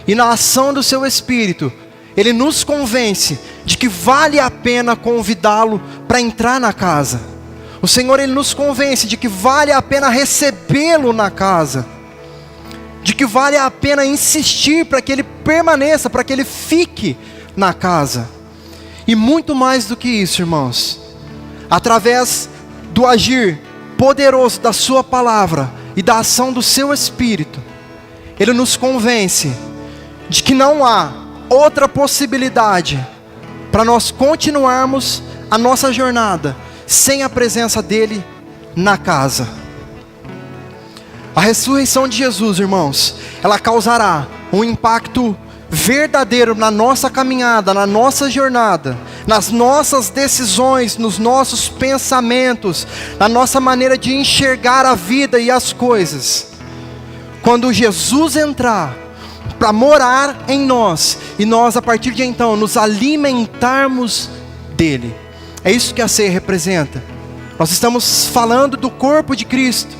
e na ação do seu Espírito, ele nos convence de que vale a pena convidá-lo para entrar na casa. O Senhor, ele nos convence de que vale a pena recebê-lo na casa. de que vale a pena insistir para que ele permaneça, para que ele fique na casa. E muito mais do que isso, irmãos, através do agir poderoso da sua palavra e da ação do seu Espírito, ele nos convence de que não há outra possibilidade para nós continuarmos a nossa jornada sem a presença dele na casa. A ressurreição de Jesus, irmãos, ela causará um impacto verdadeiro na nossa caminhada, na nossa jornada, nas nossas decisões, nos nossos pensamentos, na nossa maneira de enxergar a vida e as coisas. Quando Jesus entrar para morar em nós, e nós a partir de então nos alimentarmos dele. É isso que a ceia representa. Nós estamos falando do corpo de Cristo.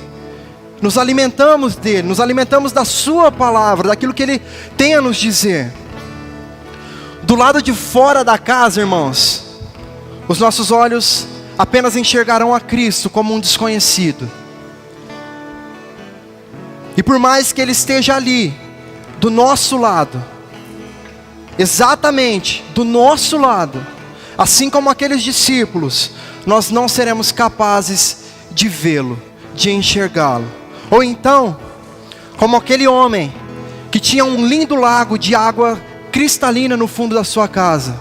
Nos alimentamos dele, nos alimentamos da sua palavra, daquilo que ele tem a nos dizer. Do lado de fora da casa, irmãos, os nossos olhos apenas enxergarão a Cristo como um desconhecido. E por mais que ele esteja ali, do nosso lado, exatamente do nosso lado, assim como aqueles discípulos, nós não seremos capazes de vê-lo, de enxergá-lo. Ou então, como aquele homem que tinha um lindo lago de água cristalina no fundo da sua casa,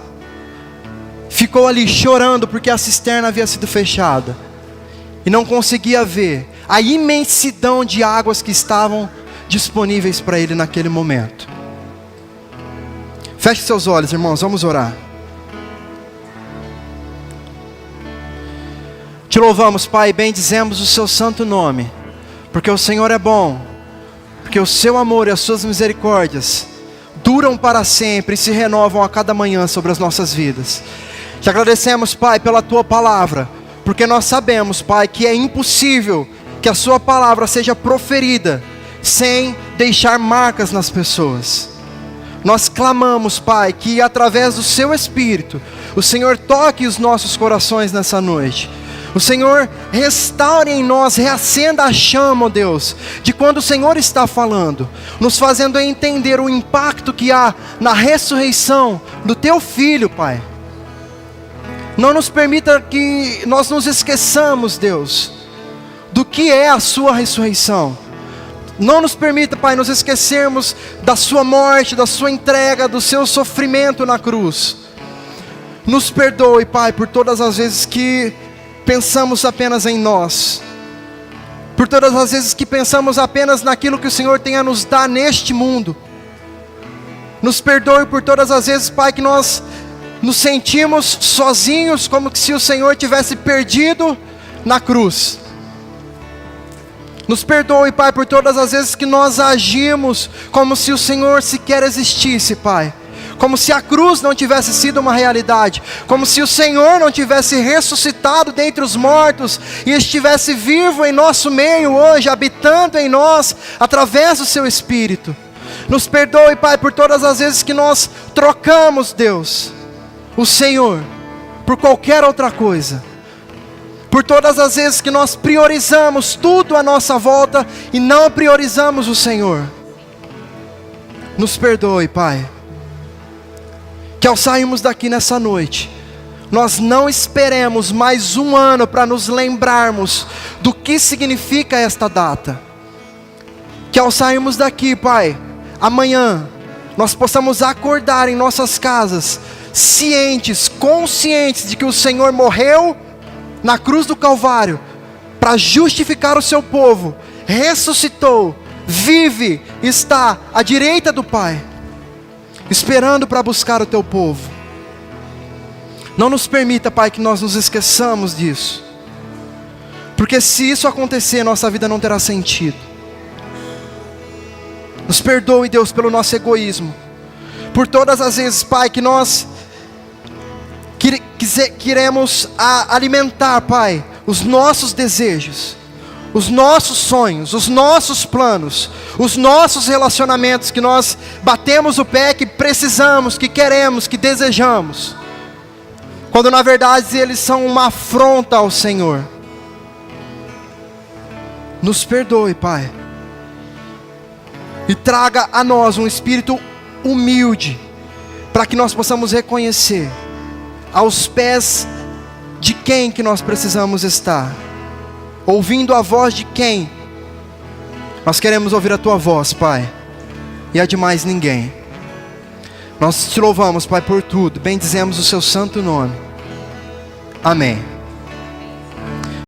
ficou ali chorando porque a cisterna havia sido fechada e não conseguia ver a imensidão de águas que estavam disponíveis para ele naquele momento. Feche seus olhos, irmãos, vamos orar. Te louvamos, Pai, e bendizemos o seu santo nome, porque o Senhor é bom, porque o seu amor e as suas misericórdias duram para sempre e se renovam a cada manhã sobre as nossas vidas. Te agradecemos, Pai, pela tua palavra, porque nós sabemos, Pai, que é impossível que a sua palavra seja proferida sem deixar marcas nas pessoas. Nós clamamos, Pai, que através do seu Espírito, o Senhor toque os nossos corações nessa noite. O Senhor restaure em nós, reacenda a chama, ó Deus, de quando o Senhor está falando, nos fazendo entender o impacto que há na ressurreição do teu Filho, Pai. Não nos permita que nós nos esqueçamos, Deus, do que é a sua ressurreição. Não nos permita, Pai, nos esquecermos da sua morte, da sua entrega, do seu sofrimento na cruz. Nos perdoe, Pai, por todas as vezes que pensamos apenas em nós, por todas as vezes que pensamos apenas naquilo que o Senhor tem a nos dar neste mundo. Nos perdoe por todas as vezes, Pai, que nós nos sentimos sozinhos, como se o Senhor tivesse perdido na cruz. Nos perdoe, Pai, por todas as vezes que nós agimos como se o Senhor sequer existisse, Pai. Como se a cruz não tivesse sido uma realidade, como se o Senhor não tivesse ressuscitado dentre os mortos e estivesse vivo em nosso meio hoje, habitando em nós através do seu Espírito. Nos perdoe, Pai, por todas as vezes que nós trocamos, Deus, o Senhor por qualquer outra coisa, por todas as vezes que nós priorizamos tudo à nossa volta e não priorizamos o Senhor. Nos perdoe, Pai. Que ao sairmos daqui nessa noite, nós não esperemos mais um ano para nos lembrarmos do que significa esta data. Que ao sairmos daqui, Pai, amanhã, nós possamos acordar em nossas casas, cientes, conscientes de que o Senhor morreu na cruz do Calvário, para justificar o seu povo, ressuscitou, vive, está à direita do Pai, esperando para buscar o teu povo. Não nos permita, Pai, que nós nos esqueçamos disso, porque se isso acontecer, nossa vida não terá sentido. Nos perdoe, Deus, pelo nosso egoísmo, por todas as vezes, Pai, que nós queremos alimentar, Pai, os nossos desejos, os nossos sonhos, os nossos planos, os nossos relacionamentos, que nós batemos o pé, que precisamos, que queremos, que desejamos, quando na verdade eles são uma afronta ao Senhor. Nos perdoe, Pai. E traga a nós um espírito humilde, para que nós possamos reconhecer aos pés de quem que nós precisamos estar, ouvindo a voz de quem. Nós queremos ouvir a Tua voz, Pai, e a de mais ninguém. Nós te louvamos, Pai, por tudo, bendizemos o Seu santo nome. Amém.